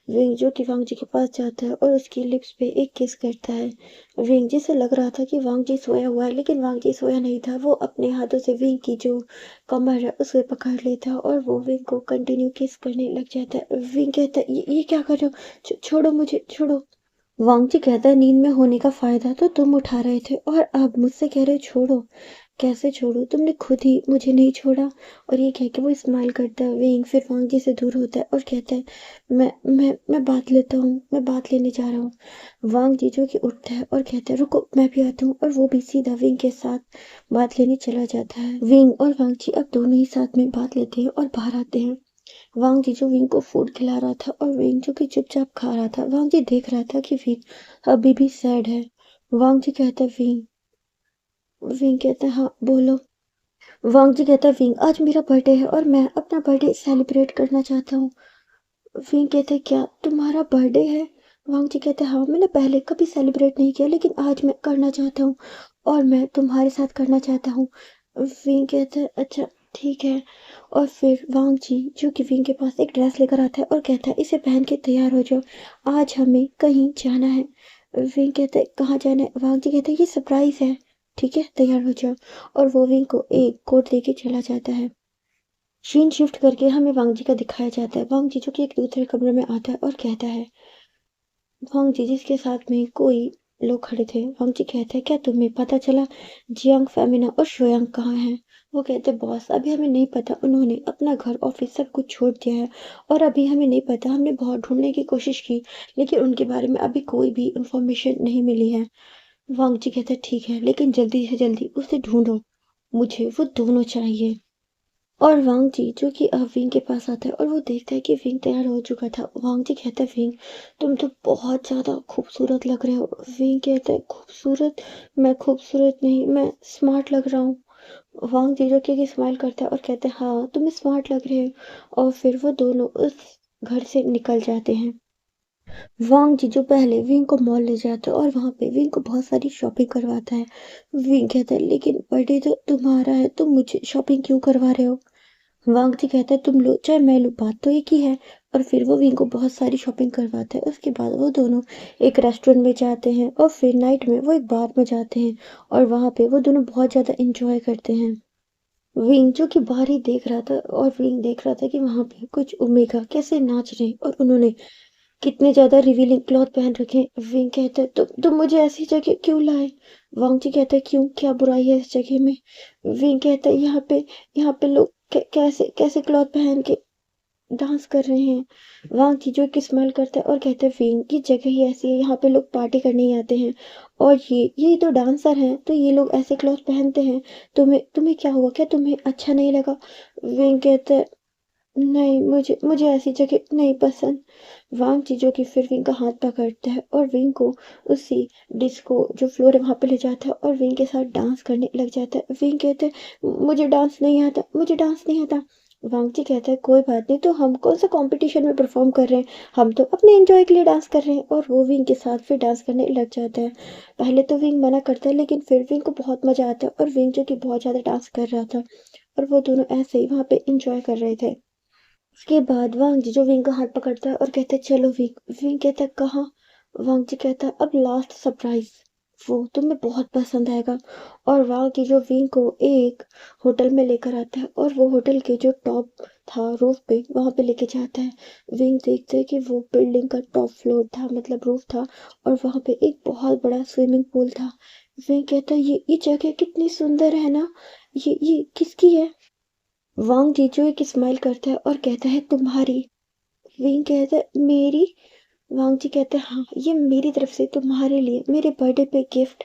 विंग जो कि वांग जी के पास जाता है और उसकी लिप्स पे एक किस करता है। विंग जी से लग रहा था कि वांग जी सोया हुआ है लेकिन वांग जी सोया नहीं था, वो अपने हाथों से विंग की जो कमर है उसे पकड़ लेता है और वो विंग को कंटिन्यू किस करने लग जाता है। विंग कहता है ये क्या कर रहे हो, छोड़ो मुझे छोड़ो। वांग जी कहता है नींद में होने का फायदा तो तुम उठा रहे थे और अब मुझसे कह रहे हो छोड़ो। कैसे छोड़ो, तुमने खुद ही मुझे नहीं छोड़ा। और ये कह के वो स्माइल करता है। विंग फिर वांग जी से दूर होता है और कहता है मैं बात लेता हूँ, मैं बात लेने जा रहा हूँ। वांग जी जो कि उठता है और कहता है रुको मैं भी आता हूँ और वो भी सीधा विंग के साथ बात लेने चला जाता है। विंग और वांग जी अब दोनों ही साथ में बात लेते हैं और बाहर आते हैं। वांग जी जो विंग को फूड खिला रहा था और विंग जो कि चुपचाप खा रहा था। वांग जी देख रहा था कि विंग अभी भी सैड है। वांग जी कहता है विंग, विंग कहता है हाँ बोलो। वांग जी कहता है विंग आज मेरा बर्थडे है और मैं अपना बर्थडे सेलिब्रेट करना चाहता हूँ। विंग कहता है क्या तुम्हारा बर्थडे है। वांग जी कहते हैं हाँ मैंने पहले कभी सेलिब्रेट नहीं किया लेकिन आज मैं करना चाहता हूँ और मैं तुम्हारे साथ करना चाहता हूँ। विंग कहता है अच्छा ठीक है। और फिर वांग जी जो कि विंग के पास एक ड्रेस लेकर आता है और कहता है इसे पहन के तैयार हो जाओ, आज हमें कहीं जाना है। विंग कहता है कहाँ जाना है। वांग जी कहते हैं ये सरप्राइज है, ठीक है तैयार हो जाओ। और वो विंग को एक कोट दे के चला जाता है। सीन शिफ्ट करके हमें वांग जी का दिखाया जाता है। वांग जी जो कि एक दूसरे कमरे में आता है और कहता है वांग जी जिसके साथ में कोई लोग खड़े थे। वांग जी कहते हैं क्या तुम्हें पता चला जियांग, फेमिना और शोयांग कहाँ हैं। वो कहते बॉस अभी हमें नहीं पता, उन्होंने अपना घर ऑफिस सब कुछ छोड़ दिया है और अभी हमें नहीं पता, हमने बहुत ढूंढने की कोशिश की लेकिन उनके बारे में अभी कोई भी इंफॉर्मेशन नहीं मिली है। वांग जी कहता है ठीक है, लेकिन जल्दी से जल्दी उसे ढूंढो, मुझे वो दोनों चाहिए। और वांग जी जो कि विंग के पास आता है और वो देखता है कि विंग तैयार हो चुका था। वांग जी कहता है विंग, तुम तो बहुत ज़्यादा खूबसूरत लग रहे हो। विंग कहता है खूबसूरत? मैं खूबसूरत नहीं, मैं स्मार्ट लग रहा हूँ। वांग जी जो कि स्माइल करता है और कहते हैं हाँ तुम स्मार्ट लग रहे हो। और फिर वो दोनों उस घर से निकल जाते हैं। वांग जी जो पहले विंग को मॉल ले जाता है और वहाँ पे विंग को बहुत सारी शॉपिंग करवाता है। विंग कहता है लेकिन बर्थडे तो तुम्हारा है, तुम मुझे शॉपिंग क्यों करवा रहे हो? वांग जी कहता है तुम लो चाहे मैं लूँ, बात तो एक ही है। और फिर वो विंग को बहुत सारी शॉपिंग करवाता है। उसके बाद वो दोनों एक रेस्टोरेंट में जाते हैं और फिर नाइट में वो एक बार में जाते हैं और वहाँ पे वो दोनों बहुत ज़्यादा इंजॉय करते हैं। विंग जो कि बाहर ही देख रहा था और विंग देख रहा था कि वहाँ पे कुछ ओमेगा कैसे नाच रहे हैं और उन्होंने कितने ज़्यादा रिवीलिंग क्लॉथ पहन रखे हैं। विंग कहता है तुम मुझे ऐसी जगह क्यों लाए? वांग जी कहता है क्यों, क्या बुराई है इस जगह में? विंग कहता है यहाँ पे लोग कैसे कैसे क्लॉथ पहन के डांस कर रहे हैं। वांग जी जो कि स्माइल करता है और कहता है विंग की जगह ही ऐसी है, यहाँ पे लोग पार्टी करने ही आते हैं। और ये तो डांसर हैं तो ये लोग ऐसे क्लॉथ पहनते हैं। तुम्हें तुम्हें क्या हुआ, क्या तुम्हें अच्छा नहीं लगा? विंग कहता है नहीं, मुझे मुझे ऐसी जगह नहीं पसंद। वांग चीजों की फिर विंग का हाथ पकड़ता है और विंग को उसी डिस्को जो फ्लोर है वहां पे ले जाता है और विंग के साथ डांस करने लग जाता है। विंग कहते हैं मुझे डांस नहीं आता, मुझे डांस नहीं आता। वांग जी कहता है कोई बात नहीं, तो हम कौन सा कंपटीशन में परफॉर्म कर रहे हैं, हम तो अपने एंजॉय के लिए डांस कर रहे हैं। और वो विंग के साथ फिर डांस करने लग जाता है। पहले तो विंग मना करता है लेकिन फिर विंग को बहुत मजा आता है और विंग जो कि बहुत ज्यादा डांस कर रहा था और वो दोनों ऐसे ही वहां पे इंजॉय कर रहे थे। उसके बाद वांग जी जो विंग का हाथ पकड़ता है और कहता है चलो विंग। विंग कहता है कहाँ? वांग जी कहता है अब लास्ट सरप्राइज, वो तुम्हें बहुत पसंद आएगा। और वांग जी जो विंग को एक होटल में लेकर आता है और वो होटल के जो टॉप था रूफ पे वहां पे लेके जाता है। विंग देखते है कि वो बिल्डिंग का टॉप फ्लोर था, मतलब रूफ था, और वहां पे एक बहुत बड़ा स्विमिंग पूल था। विंग कहता है ये जगह कितनी सुंदर है ना, ये किसकी है? वांग जीजू एक स्माइल करता है और कहता है तुम्हारी। विंग कहता है मेरी? वांग जी कहते हैं हाँ, ये मेरी तरफ से तुम्हारे लिए मेरे बर्थडे पे गिफ्ट।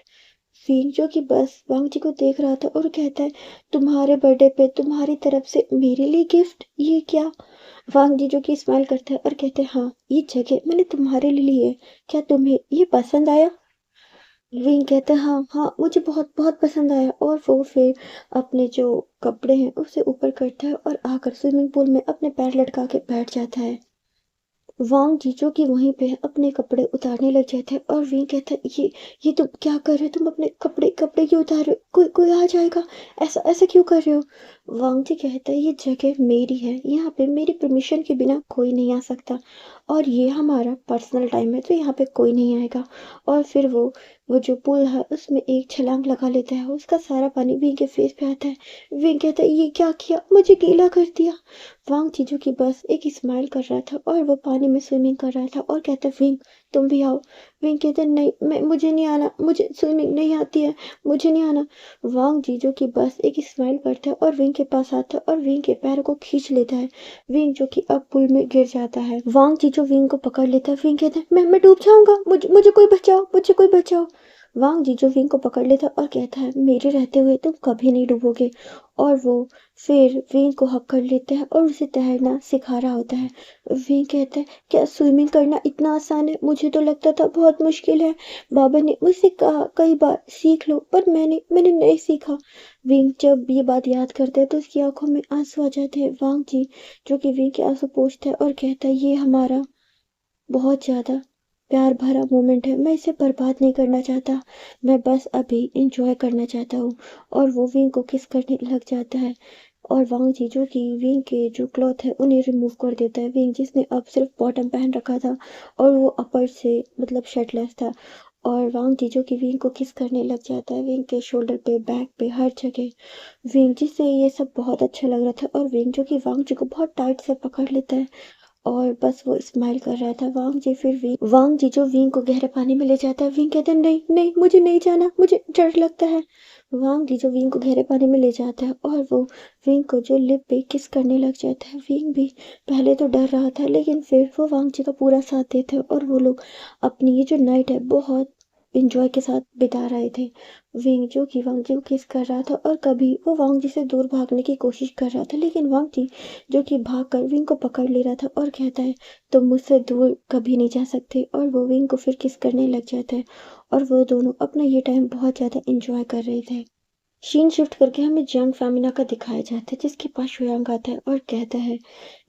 विंग जो कि बस वांग जी को देख रहा था और कहता है तुम्हारे बर्थडे पे तुम्हारी तरफ से मेरे लिए गिफ्ट, ये क्या? वांग जी जो कि स्माइल करता है और कहते हैं हाँ, ये जगह मैंने तुम्हारे लिए ली है, क्या तुम्हें ये पसंद आया? विंग कहता है हाँ हाँ, मुझे बहुत बहुत पसंद आया। और वो फिर अपने जो कपड़े हैं उसे ऊपर करता है और आकर स्विमिंग पूल में अपने पैर लटका के बैठ जाता है। वांग जीजो की वहीं पे अपने कपड़े उतारने लग जाते हैं और विंग कहता है ये तुम क्या कर रहे हो, तुम अपने कपड़े कपड़े क्यों उतार रहे हो, कोई कोई आ जाएगा, ऐसा ऐसा क्यों कर रहे हो? वांग जी कहता है ये जगह मेरी है, यहाँ पे मेरी परमिशन के बिना कोई नहीं आ सकता और ये हमारा पर्सनल टाइम है तो यहाँ पे कोई नहीं आएगा। और फिर वो जो पुल है उसमें एक छलांग लगा लेता है, उसका सारा पानी विंग के फेस पे आता है। विंग कहता है ये क्या किया, मुझे गीला कर दिया। वांग चीजू की बस एक स्माइल कर रहा था और वो पानी में स्विमिंग कर रहा था और कहता विंग तुम भी आओ। विंग कहते नहीं, मैं मुझे नहीं आना, मुझे स्विमिंग नहीं आती है, मुझे नहीं आना। वांग जीजू की बस एक स्माइल करता है और विंग के पास आता है और विंग के पैर को खींच लेता है। विंग जो कि अब पुल में गिर जाता है। वांग जीजू विंग को पकड़ लेता है। विंग कहता है मैं डूब जाऊंगा, मुझे मुझे कोई बचाओ, मुझे कोई बचाओ। वांग जीजू विंग को पकड़ लेता है और कहता है मेरे रहते हुए तुम कभी नहीं डूबोगे। और वो फिर विंग को हक कर लेता है और उसे तैरना सिखा रहा होता है। विंग कहता है क्या स्विमिंग करना इतना आसान है, मुझे तो लगता था बहुत मुश्किल है, बाबा ने मुझसे कहा कई बार सीख लो पर मैंने मैंने नहीं सीखा। विंग जब ये बात याद करता है तो उसकी आंखों में आंसू आ जाते हैं। वांग जी जो कि विंग के आंसू पोंछता है और कहता है ये हमारा बहुत ज़्यादा प्यार भरा मोमेंट है, मैं इसे बर्बाद नहीं करना चाहता, मैं बस अभी इंजॉय करना चाहता हूँ। और वो विंग को किस करने लग जाता है और वांग जी जो कि विंग के जो क्लॉथ है उन्हें रिमूव कर देता है। विंग जिसने अब सिर्फ बॉटम पहन रखा था और वो अपर से मतलब शर्टलेस था। और वांग जी जो कि विंग को किस करने लग जाता है, विंग के शोल्डर पे, बैक पे, हर जगह। विंग जी से ये सब बहुत अच्छा लग रहा था और विंग जो कि वांग जी को बहुत टाइट से पकड़ लेता है और बस वो स्माइल कर रहा था। वांग जी जो विंग को गहरे पानी में ले जाता है। विंग कहता है नहीं नहीं, मुझे नहीं जाना, मुझे डर लगता है। वांग जी जो विंग को गहरे पानी में ले जाता है और वो विंग को जो लिप पे किस करने लग जाता है। विंग भी पहले तो डर रहा था लेकिन फिर वो वांग जी का पूरा साथ देता है और वो लोग अपनी ये जो नाइट है बहुत एंजॉय के साथ बिता रहे थे। विंग जो कि वांग जी को किस कर रहा था और कभी वो वांग जी से दूर भागने की कोशिश कर रहा था, लेकिन वांग जी जो कि भागकर विंग को पकड़ ले रहा था और कहता है तुम मुझसे दूर कभी नहीं जा सकते, और वो विंग को फिर किस करने लग जाता है और वो दोनों अपना ये टाइम बहुत ज़्यादा एंजॉय कर रहे थे। सीन शिफ्ट करके हमें जियांग फेमिना का दिखाया जाता है, जिसके पास शुयांग आता है और कहता है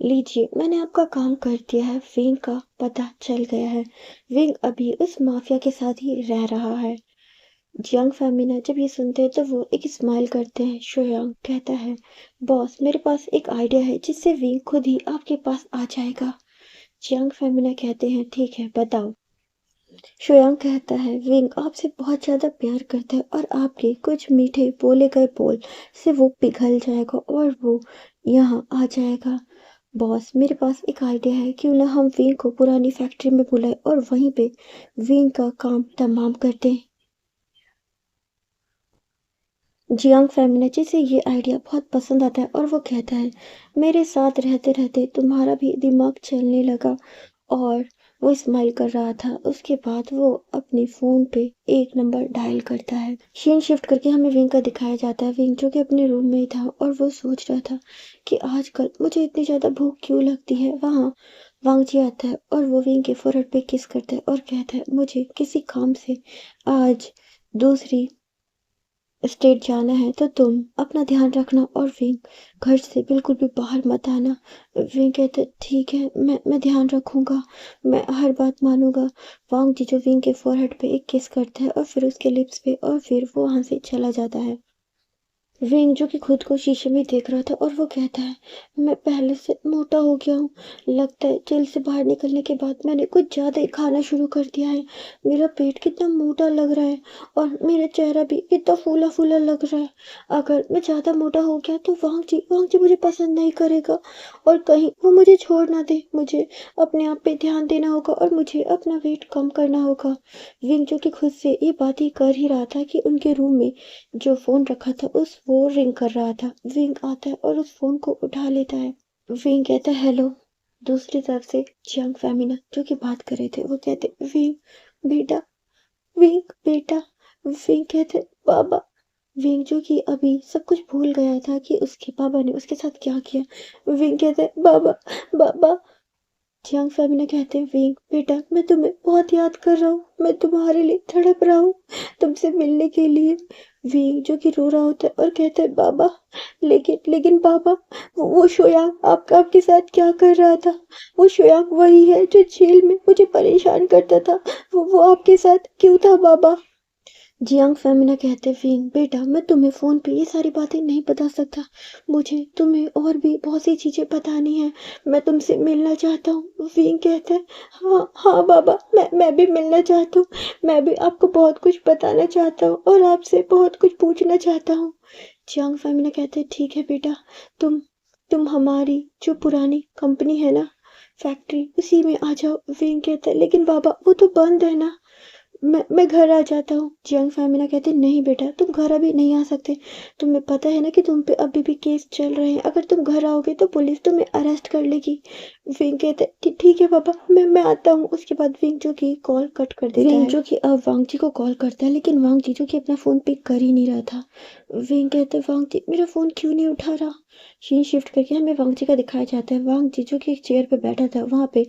लीजिए मैंने आपका काम कर दिया है, विंग का पता चल गया है, विंग अभी उस माफिया के साथ ही रह रहा है। जियांग फेमिना जब ये सुनते हैं तो वो एक स्माइल करते हैं। शुयांग कहता है बॉस मेरे पास एक आइडिया है जिससे विंग खुद ही आपके पास आ जाएगा। जियांग फेमिना कहते हैं ठीक है बताओ। श्रेयांक कहता है विंग आपसे बहुत ज्यादा प्यार करता है और आपके कुछ मीठे बोले गए बोल से वो पिघल जाएगा और वो यहाँ आ जाएगा। बॉस मेरे पास एक आइडिया है, क्यों ना हम विंग को पुरानी फैक्ट्री में बुलाए और वहीं पे विंग का काम तमाम कर दें। जियांग फेमिना से ये आइडिया बहुत पसंद आता है और वो कहता है मेरे साथ रहते रहते तुम्हारा भी दिमाग चलने लगा, और वो स्माइल कर रहा था। उसके बाद वो अपने फोन पे एक नंबर डायल करता है। सीन शिफ्ट करके हमें विंग का दिखाया जाता है। विंग जो कि अपने रूम में ही था और वो सोच रहा था कि आजकल मुझे इतनी ज्यादा भूख क्यों लगती है। वहाँ वांग जी आता है और वो विंग के फोrehead पे किस करता है और कहता है मुझे किसी काम से आज दूसरी स्टेट जाना है तो तुम अपना ध्यान रखना और विंग घर से बिल्कुल भी बाहर मत आना। विंग कहते ठीक है, मैं ध्यान रखूंगा, मैं हर बात मानूंगा। वांग जी जो विंग के फोरहेड पे एक किस करता है और फिर उसके लिप्स पे, और फिर वो वहां से चला जाता है। विंग जो कि खुद को शीशे में देख रहा था और वो कहता है मैं पहले से मोटा हो गया हूँ, लगता है जेल से बाहर निकलने के बाद मैंने कुछ ज्यादा ही खाना शुरू कर दिया है। मेरा पेट कितना मोटा लग रहा है और मेरा चेहरा भी कितना फूला फूला लग रहा है। अगर मैं ज्यादा मोटा हो गया तो वांग जी मुझे पसंद नहीं करेगा और कहीं वो मुझे छोड़ ना दे। मुझे अपने आप पे ध्यान देना होगा और मुझे अपना वेट कम करना होगा। विंग जो कि खुद से ये बात ही कर ही रहा था कि उनके रूम में जो फोन रखा था उस वो रिंग कर रहा था। विंग आता है और उस फोन को उठा लेता है। विंग कहता है हेलो। दूसरी तरफ से जियांग फेमिना जो कि बात कर रहे थे वो कहते विंग बेटा, विंग बेटा। विंग कहते बाबा। विंग जो कि अभी सब कुछ भूल गया था कि उसके पापा ने उसके साथ क्या किया। विंग कहते बाबा, बाबा। जियांग फेमिना कहते हैं विंग बेटा मैं तुम्हें बहुत याद कर रहा हूँ, मैं तुम्हारे लिए तड़प रहा हूँ, तुमसे मिलने के लिए। विंग जो कि रो रहा होता है और कहता है बाबा, लेकिन लेकिन बाबा वो शोयांग आपका आपके साथ क्या कर रहा था। वो शोयांग वही है जो जेल में मुझे परेशान करता था, वो आपके साथ क्यों था बाबा। जियांग फेमिना कहते विंग बेटा मैं तुम्हें फोन पे ये सारी बातें नहीं बता सकता, मुझे तुम्हें और भी बहुत सी चीजें बतानी है, मैं तुमसे मिलना चाहता हूँ। विंग कहता है हाँ हाँ बाबा, मैं भी मिलना चाहता हूँ, मैं भी आपको बहुत कुछ बताना चाहता हूँ और आपसे बहुत कुछ पूछना चाहता हूँ। जियांग फेमिना कहते हैं ठीक है बेटा, तुम तुम हमारी जो पुरानी कंपनी है ना, फैक्ट्री, उसी में आ जाओ। विंग कहता है लेकिन बाबा वो तो बंद है ना, मैं घर आ जाता हूँ। जियांग फेमिना कहते नहीं बेटा तुम घर अभी नहीं आ सकते, तुम्हें पता है ना कि तुम पे अभी भी केस चल रहे हैं, अगर तुम घर आओगे तो पुलिस तुम्हें अरेस्ट कर लेगी। विंग कहते ठीक है पापा, मैं आता हूँ। उसके बाद विंग जो कि कॉल कट कर देता है। विंग जो कि अब वांग जी को कॉल करता है, लेकिन वांग जी जो कि अपना फोन पिक कर ही नहीं रहा था। विंग कहते वांग जी मेरा फोन क्यों नहीं उठा रहा। सीन शिफ्ट करके हमें वांग जी का दिखाया जाता है। वांग जी जो कि एक चेयर पे बैठा था, वहां पे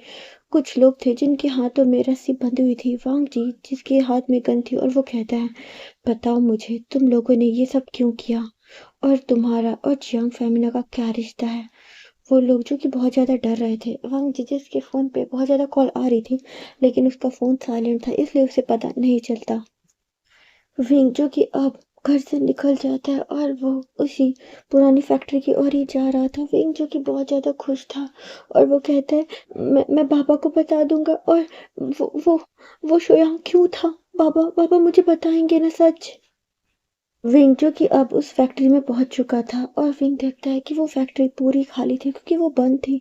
कुछ लोग थे जिनके हाथों में रस्सी बंधी हुई थी। वांग जी जिसके हाथ में गन थी और वो कहता है बताओ मुझे तुम लोगों ने ये सब क्यों किया और तुम्हारा और जियांग फेमिना का क्या रिश्ता है। वो लोग जो कि बहुत ज्यादा डर रहे थे। वांग जी जिसके फोन पे बहुत ज्यादा कॉल आ रही थी लेकिन उसका फोन साइलेंट था इसलिए उसे पता नहीं चलता। विंग जो कि अब घर से निकल जाता है और वो उसी पुरानी फैक्ट्री की ओर ही जा रहा था। विंग जो कि बहुत ज्यादा खुश था और वो कहता है मैं पापा को बता दूंगा। और वो शोयांग क्यों था, पापा पापा मुझे बताएंगे ना सच। विंग जो कि अब उस फैक्ट्री में पहुंच चुका था और विंग देखता है कि वो फैक्ट्री पूरी खाली थी क्योंकि वो बंद थी।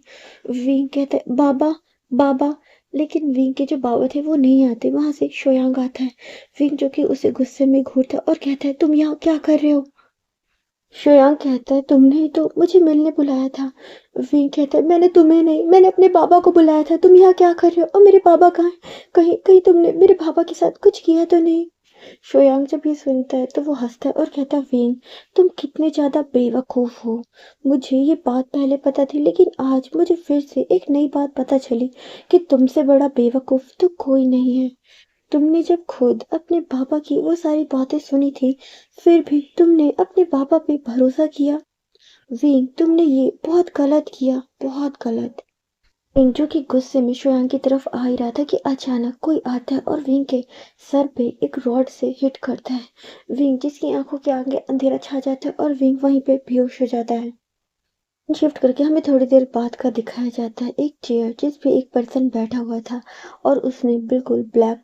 विंग कहता है बाबा, बाबा। लेकिन विंग के जो बाबा थे वो नहीं आते, वहां से शोयांग आता है। विंग जो कि उसे गुस्से में घूरता है और कहता है तुम यहाँ क्या कर रहे हो। श्रेयांक कहता है तुमने ही तो मुझे मिलने बुलाया था। विंग कहता है मैंने तुम्हें नहीं, मैंने अपने पापा को बुलाया था। तुम यहाँ क्या कर रहे हो और मेरे पापा कहाँ हैं? कहीं कहीं तुमने मेरे पापा के साथ कुछ किया तो नहीं? श्रेयांक जब ये सुनता है तो वो हंसता है और कहता है विंग तुम कितने ज्यादा बेवकूफ हो। मुझे ये बात पहले पता थी लेकिन आज मुझे फिर से एक नई बात पता चली कि तुमसे बड़ा बेवकूफ तो कोई नहीं है। तुमने जब खुद अपने पापा की वो सारी बातें सुनी थी फिर भी तुमने अपने पापा पे भरोसा किया। विंग तुमने ये बहुत गलत किया, बहुत गलत। विंग जो कि गुस्से में श्रेयांक की तरफ आ ही रहा था कि अचानक कोई आता है और विंग के सर पे एक रॉड से हिट करता है। विंग जिसकी आंखों के आगे अंधेरा छा जाता है और विंग वहीं पे बेहोश हो जाता है। शिफ्ट करके हमें थोड़ी देर बाद का दिखाया जाता है एक चेयर जिस पे एक पर्सन बैठा हुआ था और उसने बिल्कुल ब्लैक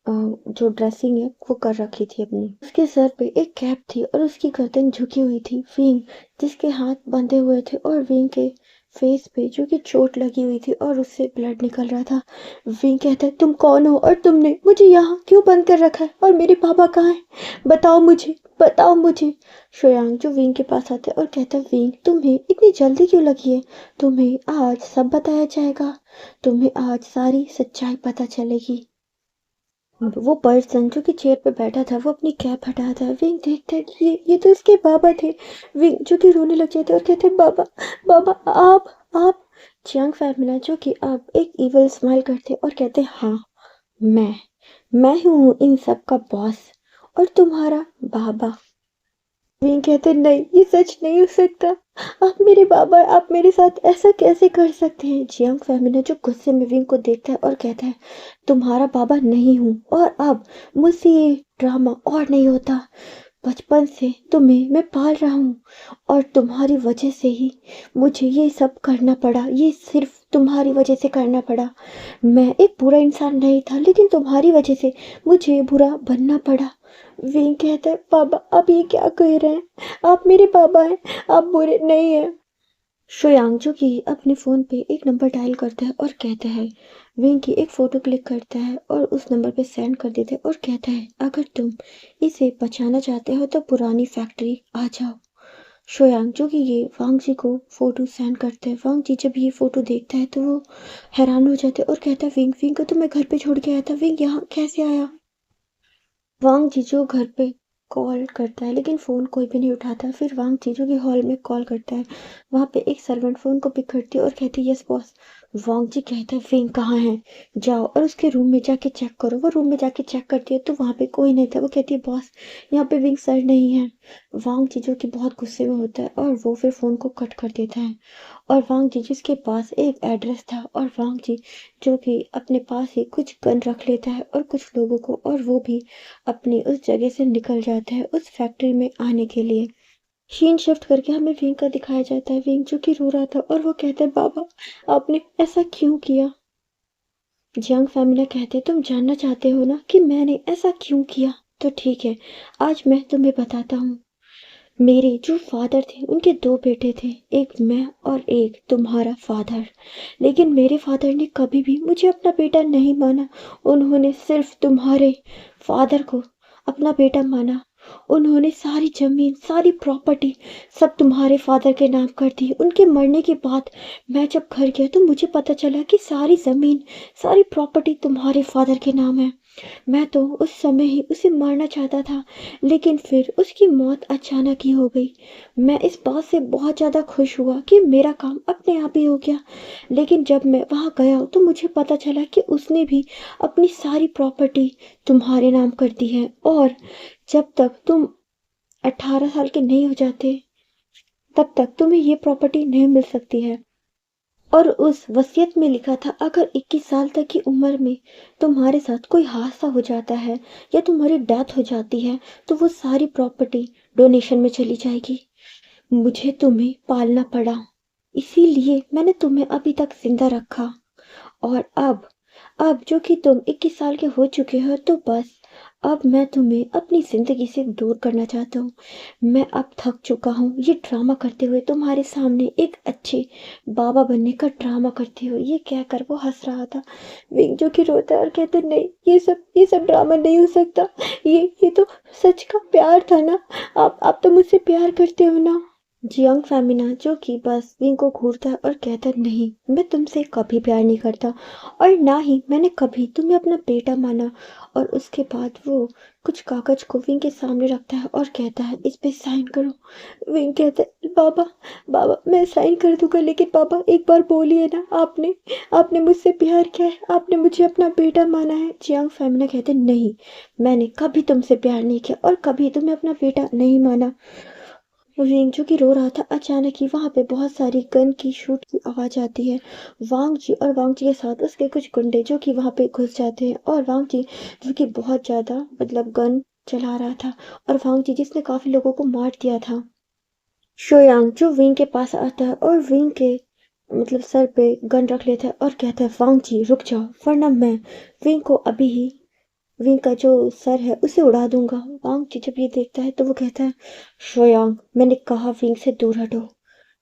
जो ड्रेसिंग है वो कर रखी थी अपनी। उसके सर पे एक कैप थी और उसकी गर्दन झुकी हुई थी। विंग जिसके हाथ बंधे हुए थे और विंग के फेस पे जो कि चोट लगी हुई थी और उससे ब्लड निकल रहा था। विंग कहता है तुम कौन हो और तुमने मुझे यहाँ क्यों बंद कर रखा है और मेरे पापा कहाँ हैं? बताओ मुझे, बताओ मुझे। श्रेयांक जो विंग के पास आता है और कहता है विंग तुम्हें इतनी जल्दी क्यों लगी है? तुम्हें आज सब बताया जाएगा, तुम्हें आज सारी सच्चाई पता चलेगी। वो पर्सन जो कि चेयर पे बैठा था वो अपनी कैप हटाता है। विंग देखता है कि ये तो इसके बाबा थे। विंग जो कि रोने लग जाते हैं और कहते हैं बाबा, बाबा आप। चियांग फैमिली जो कि अब एक इवल स्माइल करते हैं और कहते हैं हाँ, मैं मैं हूँ इन सब का बॉस और तुम्हारा बाबा। विंग कहते नहीं, ये सच नहीं हो सकता। आप मेरे बाबा, आप मेरे साथ ऐसा कैसे कर सकते हैं? जियांग फैमिली जो गुस्से में विंग को देखता है और कहता है तुम्हारा बाबा नहीं हूँ और अब मुझसे ये ड्रामा और नहीं होता। बचपन से तुम्हें मैं पाल रहा हूँ और तुम्हारी वजह से ही मुझे ये सब करना पड़ा। ये सिर्फ तुम्हारी वजह से करना पड़ा। मैं एक बुरा इंसान नहीं था लेकिन तुम्हारी वजह से मुझे बुरा बनना पड़ा। विंग कहता है पापा आप ये क्या कह रहे हैं? आप मेरे पापा हैं, आप बुरे नहीं हैं। श्रेयांक जो कि अपने फ़ोन पे एक नंबर डायल करता है और कहता है विंग की एक फ़ोटो क्लिक करता है और उस नंबर पे सेंड कर देता है और कहता है अगर तुम इसे बचाना चाहते हो तो पुरानी फैक्ट्री आ जाओ। श्रेयांक जो कि ये वांग जी को फ़ोटो सेंड करता है। वांग जी जब ये फ़ोटो देखता है तो वो हैरान हो जाते हैं और कहता है विंग, विंग को तो मैं घर पे छोड़ के आया था, विंग यहाँ कैसे आया? वांग जीजू घर पे कॉल करता है लेकिन फ़ोन कोई भी नहीं उठाता। फिर वांग जीजू के हॉल में कॉल करता है। वहाँ पे एक सर्वेंट फ़ोन को पिक करती है और कहती है यस बॉस। वांग जी कहता है विंग कहाँ है? जाओ और उसके रूम में जाके चेक करो। वो रूम में जाके चेक करती है तो वहाँ पे कोई नहीं था। वो कहती है बॉस यहाँ पे विंग सर नहीं है। वांग जीजू की बहुत गुस्से में होता है और वो फिर फ़ोन को कट कर देता है। और वांग जी जिसके पास एक एड्रेस था और वांग जी जो कि अपने पास ही कुछ गन रख लेता है और कुछ लोगों को, और वो भी अपनी उस जगह से निकल जाता है उस फैक्ट्री में आने के लिए। शीन शिफ्ट करके हमें विंग का दिखाया जाता है। विंग जो कि रो रहा था और वो कहता है बाबा आपने ऐसा क्यों किया? जियांग फैमिली कहते तुम जानना चाहते हो ना कि मैंने ऐसा क्यों किया? तो ठीक है, आज मैं तुम्हें बताता हूँ। मेरे जो फादर थे उनके दो बेटे थे, एक मैं और एक तुम्हारा फादर। लेकिन मेरे फादर ने कभी भी मुझे अपना बेटा नहीं माना। उन्होंने सिर्फ तुम्हारे फादर को अपना बेटा माना। उन्होंने सारी जमीन, सारी प्रॉपर्टी सब तुम्हारे फादर के नाम कर दी। उनके मरने के बाद मैं जब घर गया तो मुझे पता चला कि सारी जमीन, सारी प्रॉपर्टी तुम्हारे फादर के नाम है। मैं तो उस समय ही उसे मारना चाहता था लेकिन फिर उसकी मौत अचानक ही हो गई। मैं इस बात से बहुत ज़्यादा खुश हुआ कि मेरा काम अपने आप ही हो गया। लेकिन जब मैं वहाँ गया तो मुझे पता चला कि उसने भी अपनी सारी प्रॉपर्टी तुम्हारे नाम कर दी है और जब तक तुम 18 साल के नहीं हो जाते तब तक तुम्हें ये प्रॉपर्टी नहीं मिल सकती है। और उस वसीयत में लिखा था अगर 21 साल तक की उम्र में तुम्हारे साथ कोई हादसा हो जाता है या तुम्हारी डेथ हो जाती है तो वो सारी प्रॉपर्टी डोनेशन में चली जाएगी। मुझे तुम्हें पालना पड़ा, इसीलिए मैंने तुम्हें अभी तक जिंदा रखा। और अब जो कि तुम 21 साल के हो चुके हो तो बस अब मैं तुम्हें अपनी ज़िंदगी से दूर करना चाहता हूँ। मैं अब थक चुका हूँ ये ड्रामा करते हुए, तुम्हारे सामने एक अच्छे बाबा बनने का ड्रामा करते हुए। ये कहकर वो हँस रहा था। विंग जो कि रोता है और कहता है, नहीं, ये सब ड्रामा नहीं हो सकता। ये तो सच का प्यार था ना। आप तो मुझसे प्यार करते हो ना। जियांग फेमिना जो कि बस विंग को घूरता है और कहता है, नहीं, मैं तुमसे कभी प्यार नहीं करता और ना ही मैंने कभी तुम्हें अपना बेटा माना। और उसके बाद वो कुछ कागज को विंग के सामने रखता है और कहता है, इस पे साइन करो। विंग कहता है, बाबा, बाबा मैं साइन कर दूंगा, लेकिन बाबा एक बार बोलिए ना, आपने आपने मुझसे प्यार किया है, आपने मुझे अपना बेटा माना है। जियांग फेमिना कहते, नहीं, मैंने कभी तुमसे प्यार नहीं किया और कभी तुम्हें अपना बेटा नहीं माना। रिंग जो कि रो रहा था, अचानक ही वहां पे बहुत सारी गन की शूट की आवाज आती है। वांग जी और वांग जी के साथ उसके कुछ गुंडे जो कि वहां पे घुस जाते हैं और वांग जी जो कि बहुत ज्यादा गन चला रहा था, और वांग जी जिसने काफी लोगों को मार दिया था। शोयांग जो विंग के पास आता है और विंग के सर पे गन रख लेता है और कहता है, वांग जी रुक जाओ, वरना मैं विंग को अभी ही विंग का जो सर है उसे उड़ा दूंगा। वांग जी जब ये देखता है तो वो कहता है, शोयांग मैंने कहा विंग से दूर हटो।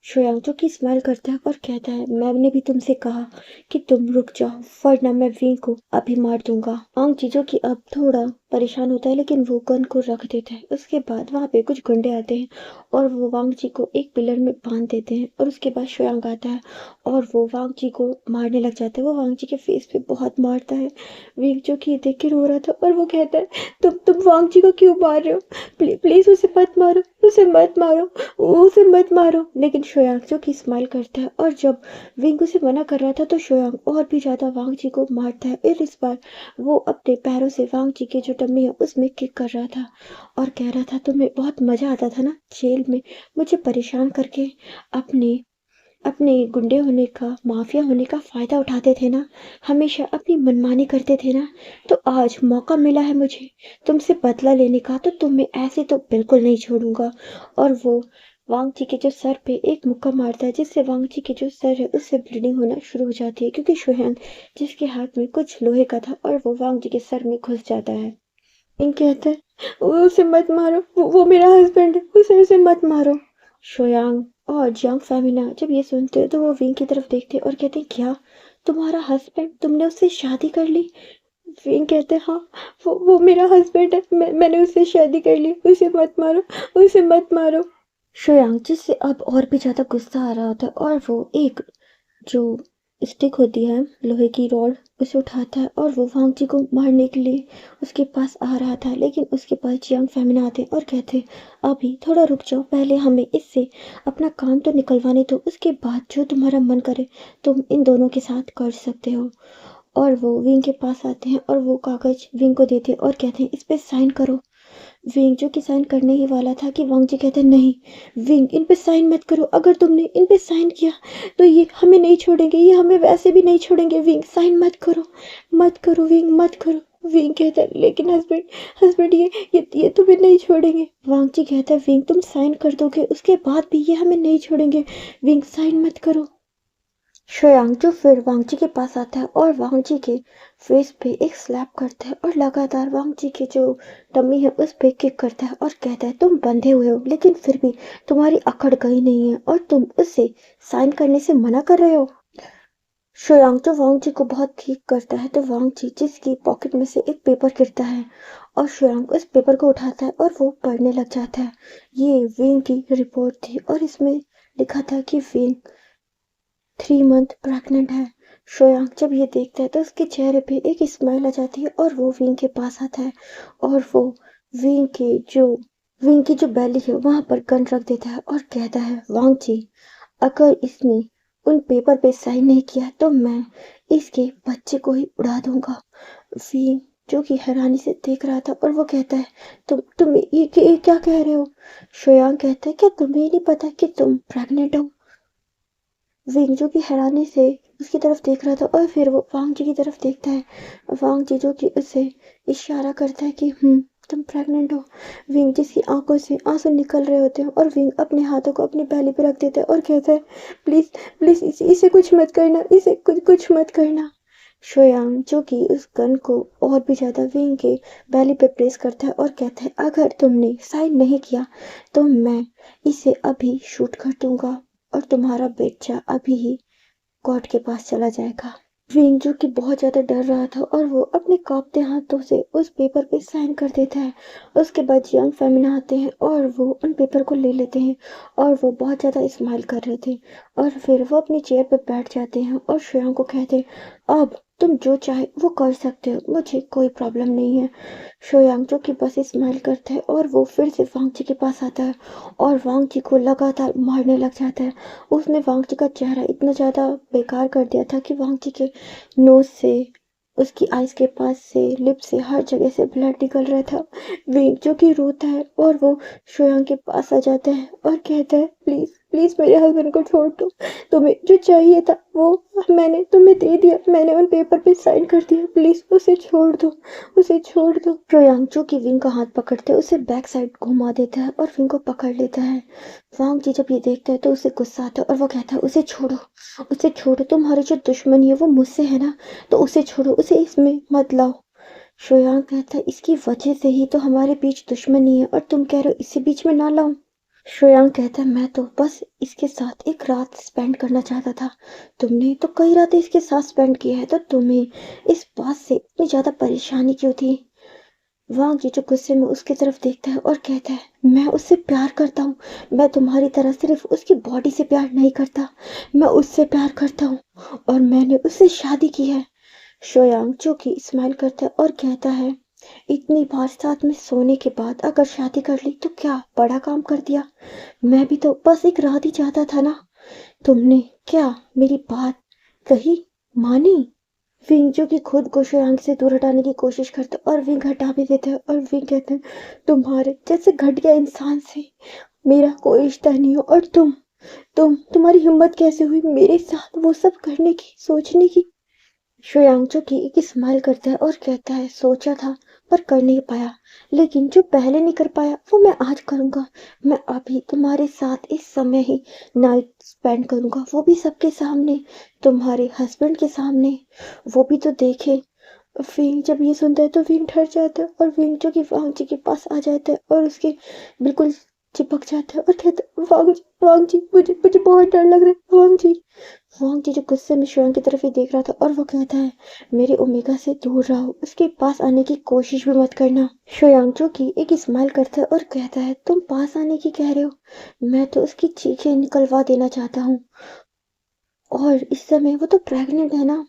शोयांग जो कि स्माइल करता है और कहता है, मैंने भी तुमसे कहा कि तुम रुक जाओ, वरना मैं विंग को अभी मार दूंगा। वांग जी जो कि अब थोड़ा परेशान होता है, लेकिन वो गन को रख देता है। उसके बाद वहां पे कुछ गुंडे आते हैं और वो वांग जी को एक पिलर में बांध देते हैं, और उसके बाद शोयांग आता है और वो वांग जी को मारने लग जाता है। वो वांग जी के फेस पे बहुत मारता है। विंग जो कि देख के रो रहा था और वो कहता है, तुम वांग जी को क्यों मार रहे हो? प्लीज उसे मत मारो, उसे मत मारो, उसे मत मारो। लेकिन शोयांग जो कि स्माइल करता है, और जब विंग उसे मना कर रहा था तो शोयांग और भी ज्यादा वांग जी को मारता है। और इस बार वो अपने पैरों से वांग जी की जो टम्मी है उसमें किक कर रहा था और कह रहा था, तुम्हें बहुत मजा आता था ना जेल में मुझे परेशान करके। अपने अपने गुंडे होने का, माफिया होने का फायदा उठाते थे ना, हमेशा अपनी मनमानी करते थे ना। तो आज मौका मिला है मुझे तुमसे बदला लेने का, तो तुम्हें ऐसे तो बिल्कुल नहीं छोड़ूंगा। और वो वांग जी के जो सर पे एक मुक्का मारता है, जिससे वांग जी के जो सर है उससे ब्लीडिंग होना शुरू हो जाती है, क्योंकि शोहन जिसके हाथ में कुछ लोहे का था और वो वांग जी के सर में घुस जाता है। इन कहता है, उसे मत मारो, वो मेरा हस्बैंड है, उसे मत मारो। शोयांग और जियांग फेमिना जब ये सुनते हैं तो वो विंग की तरफ देखते हैं और कहते हैं, क्या तुम्हारा हस्बैंड, तुमने उससे शादी कर ली? विंग कहते हैं, हाँ, वो मेरा हस्बैंड है, मैंने उससे शादी कर ली, उसे मत मारो, उसे मत मारो। शोयांग जिससे अब और भी ज्यादा गुस्सा आ रहा होता है, और वो एक जो स्टिक होती है, लोहे की रॉड, उसे उठाता है और वो वांग जी को मारने के लिए उसके पास आ रहा था। लेकिन उसके पास जियांग फेमिना आते और कहते, अभी थोड़ा रुक जाओ, पहले हमें इससे अपना काम तो निकलवाने दो, उसके बाद जो तुम्हारा मन करे तुम इन दोनों के साथ कर सकते हो। और वो विंग के पास आते हैं और वो कागज विंग को देते हैं और कहते हैं, इस पे साइन करो। विंग जो कि साइन करने ही वाला था कि वांग जी कहते, नहीं विंग, इन पे साइन मत करो, अगर तुमने इन पे साइन किया तो ये हमें नहीं छोड़ेंगे, ये हमें वैसे भी नहीं छोड़ेंगे। विंग साइन मत करो, मत करो विंग, मत करो। विंग कहता है, लेकिन हस्बैंड, हस्बैंड ये तुम्हें नहीं छोड़ेंगे। वांग जी कहता है, विंग तुम साइन कर दोगे उसके बाद भी ये हमें नहीं छोड़ेंगे, विंग साइन मत करो। श्रेयांग जो फिर वांग जी के पास आता है और वांग जी के फेस पे एक स्लैप करता है और लगातार वांग जी की जो टम्मी है उस पे किक करता है और कहता है, तुम बंधे हुए हो लेकिन फिर भी तुम्हारी अकड़ गई नहीं है और तुम उससे साइन करने से मना कर रहे हो। श्रेयांग जो वांग जी को बहुत ठीक करता है, तो वांग जी जिसकी पॉकेट में से एक पेपर गिरता है और श्रेयांग उस पेपर को उठाता है और वो पढ़ने लग जाता है। ये विंग की रिपोर्ट थी और इसमें लिखा था कि विंग 3 मंथ प्रेग्नेंट है। श्रेयांक जब ये देखता है तो उसके चेहरे पे एक स्माइल आ जाती है और वो विंग के पास आता है और वो विंग के जो विंग की जो बैली है वहां पर गन रख देता है और कहता है, वांग जी, अगर इसने उन पेपर पे साइन नहीं किया तो मैं इसके बच्चे को ही उड़ा दूंगा। विंग जो कि हैरानी से देख रहा था और वो कहता है, तुम ये क्या कह रहे हो? श्रेयांक कहता है, क्या तुम्हें नहीं पता कि तुम प्रेग्नेंट हो? विंग जो कि हैरानी से उसकी तरफ देख रहा था और फिर वो वांग जी की तरफ देखता है। वांग जी जो कि उसे इशारा करता है कि तुम प्रेग्नेंट हो। विंग जिसकी आंखों से आंसू निकल रहे होते हैं और विंग अपने हाथों को अपनी बैली पे रख देता है और कहता है, प्लीज प्लीज इसे कुछ मत करना, इसे कुछ कुछ मत करना। शोयांग जो कि उस गन को और भी ज़्यादा विंग के बैली पे प्रेस करता है और कहता है अगर तुमने साइन नहीं किया तो मैं इसे अभी शूट कर दूंगा और तुम्हारा बच्चा अभी ही गॉड के पास चला जाएगा। विंग जो कि बहुत ज़्यादा डर रहा था और वो अपने कांपते हाथों से उस पेपर पे साइन कर देता है। उसके बाद यंग फेमिना आते हैं और वो उन पेपर को ले लेते हैं और वो बहुत ज़्यादा स्माइल कर रहे थे और फिर वो अपनी चेयर पे बैठ जाते हैं और श्रेयांग को कहते हैं अब तुम जो चाहे वो कर सकते हो, मुझे कोई प्रॉब्लम नहीं है। श्रेयांग जो कि बस स्माइल करता है और वो फिर से वांग जी के पास आता है और वांग जी को लगातार मारने लग जाता है। उसने वांग जी का चेहरा इतना ज़्यादा बेकार कर दिया था कि वांग जी के नोज से, उसकी आइज के पास से, लिप से, हर जगह से ब्लड निकल रहा था। विंग जो कि रोता है और वो श्रेयांग के पास आ जाता है और कहता है प्लीज प्लीज मेरे हस्बैंड को छोड़ दो, तुम्हें जो चाहिए था वो मैंने तुम्हें दे दिया, मैंने उन पेपर पे साइन कर दिया, प्लीज उसे छोड़ दो, उसे छोड़ दो। श्रेयांग जो कि विंग का हाथ पकड़ते उसे बैक साइड घुमा देता है और विंग को पकड़ लेता है। वांग जी जब ये देखता है तो उसे गुस्सा आता है और वो कहता है उसे छोड़ो, उसे छोड़ो, तुम्हारी जो दुश्मनी है वो मुझसे है ना, तो उसे छोड़ो, उसे इसमें मत लाओ। श्रेयांग कहता है इसकी वजह से ही तो हमारे बीच दुश्मनी है और तुम कह रहे हो इसे बीच में ना लाऊं। श्रेयांग कहता है मैं तो बस इसके साथ एक रात स्पेंड करना चाहता था, तुमने तो कई रातें इसके साथ स्पेंड की है, तो तुम्हें इस बात से इतनी ज्यादा परेशानी क्यों थी। वांग जी जो गुस्से में उसकी तरफ देखता है और कहता है मैं उससे प्यार करता हूँ, मैं तुम्हारी तरह सिर्फ उसकी बॉडी से प्यार नहीं करता, मैं उससे प्यार करता हूँ और मैंने उससे शादी की है। शोयांग जो कि स्माइल करता है और कहता है इतनी बार साथ में सोने के बाद अगर शादी कर ली तो क्या बड़ा काम कर दिया, मैं भी तो बस एक रात ही चाहता था ना, तुमने क्या मेरी बात कही, मानी। विंग जो कि खुद को श्रेयांग से दूर हटाने की कोशिश करता है और विंग हटा भी देता है और विंग कहते हैं तुम्हारे जैसे घटिया इंसान से मेरा कोई रिश्ता नहीं हो और तुम्हारी हिम्मत कैसे हुई मेरे साथ वो सब करने की, सोचने की। श्रेयांशु की एक स्माइल करता है और कहता है सोचा था पर कर नहीं पाया, लेकिन जो पहले नहीं कर पाया वो मैं आज करूंगा, मैं अभी तुम्हारे साथ इस समय ही नाइट स्पेंड करूंगा, वो भी सबके सामने, तुम्हारे हस्बैंड के सामने, वो भी तो देखे। विंग जब ये सुनता है तो विंग डर जाता है और विंग जो कि वांग जी के पास आ जाता है और उसके बिल्कुल चिपक जाता है और कहता है वांग जी मुझे मुझे बहुत डर लग रहा है वांग जी। वांग जी जो गुस्से में श्रेयांग की तरफ ही देख रहा था और वो कहता है मेरे ओमेगा से दूर रहो, उसके पास आने की कोशिश भी मत करना। श्रेयांग जो कि एक स्माइल करता है और कहता है तुम पास आने की कह रहे हो, मैं तो उसकी चीखें निकलवा देना चाहता हूँ और इस समय वो तो प्रेग्नेंट है ना,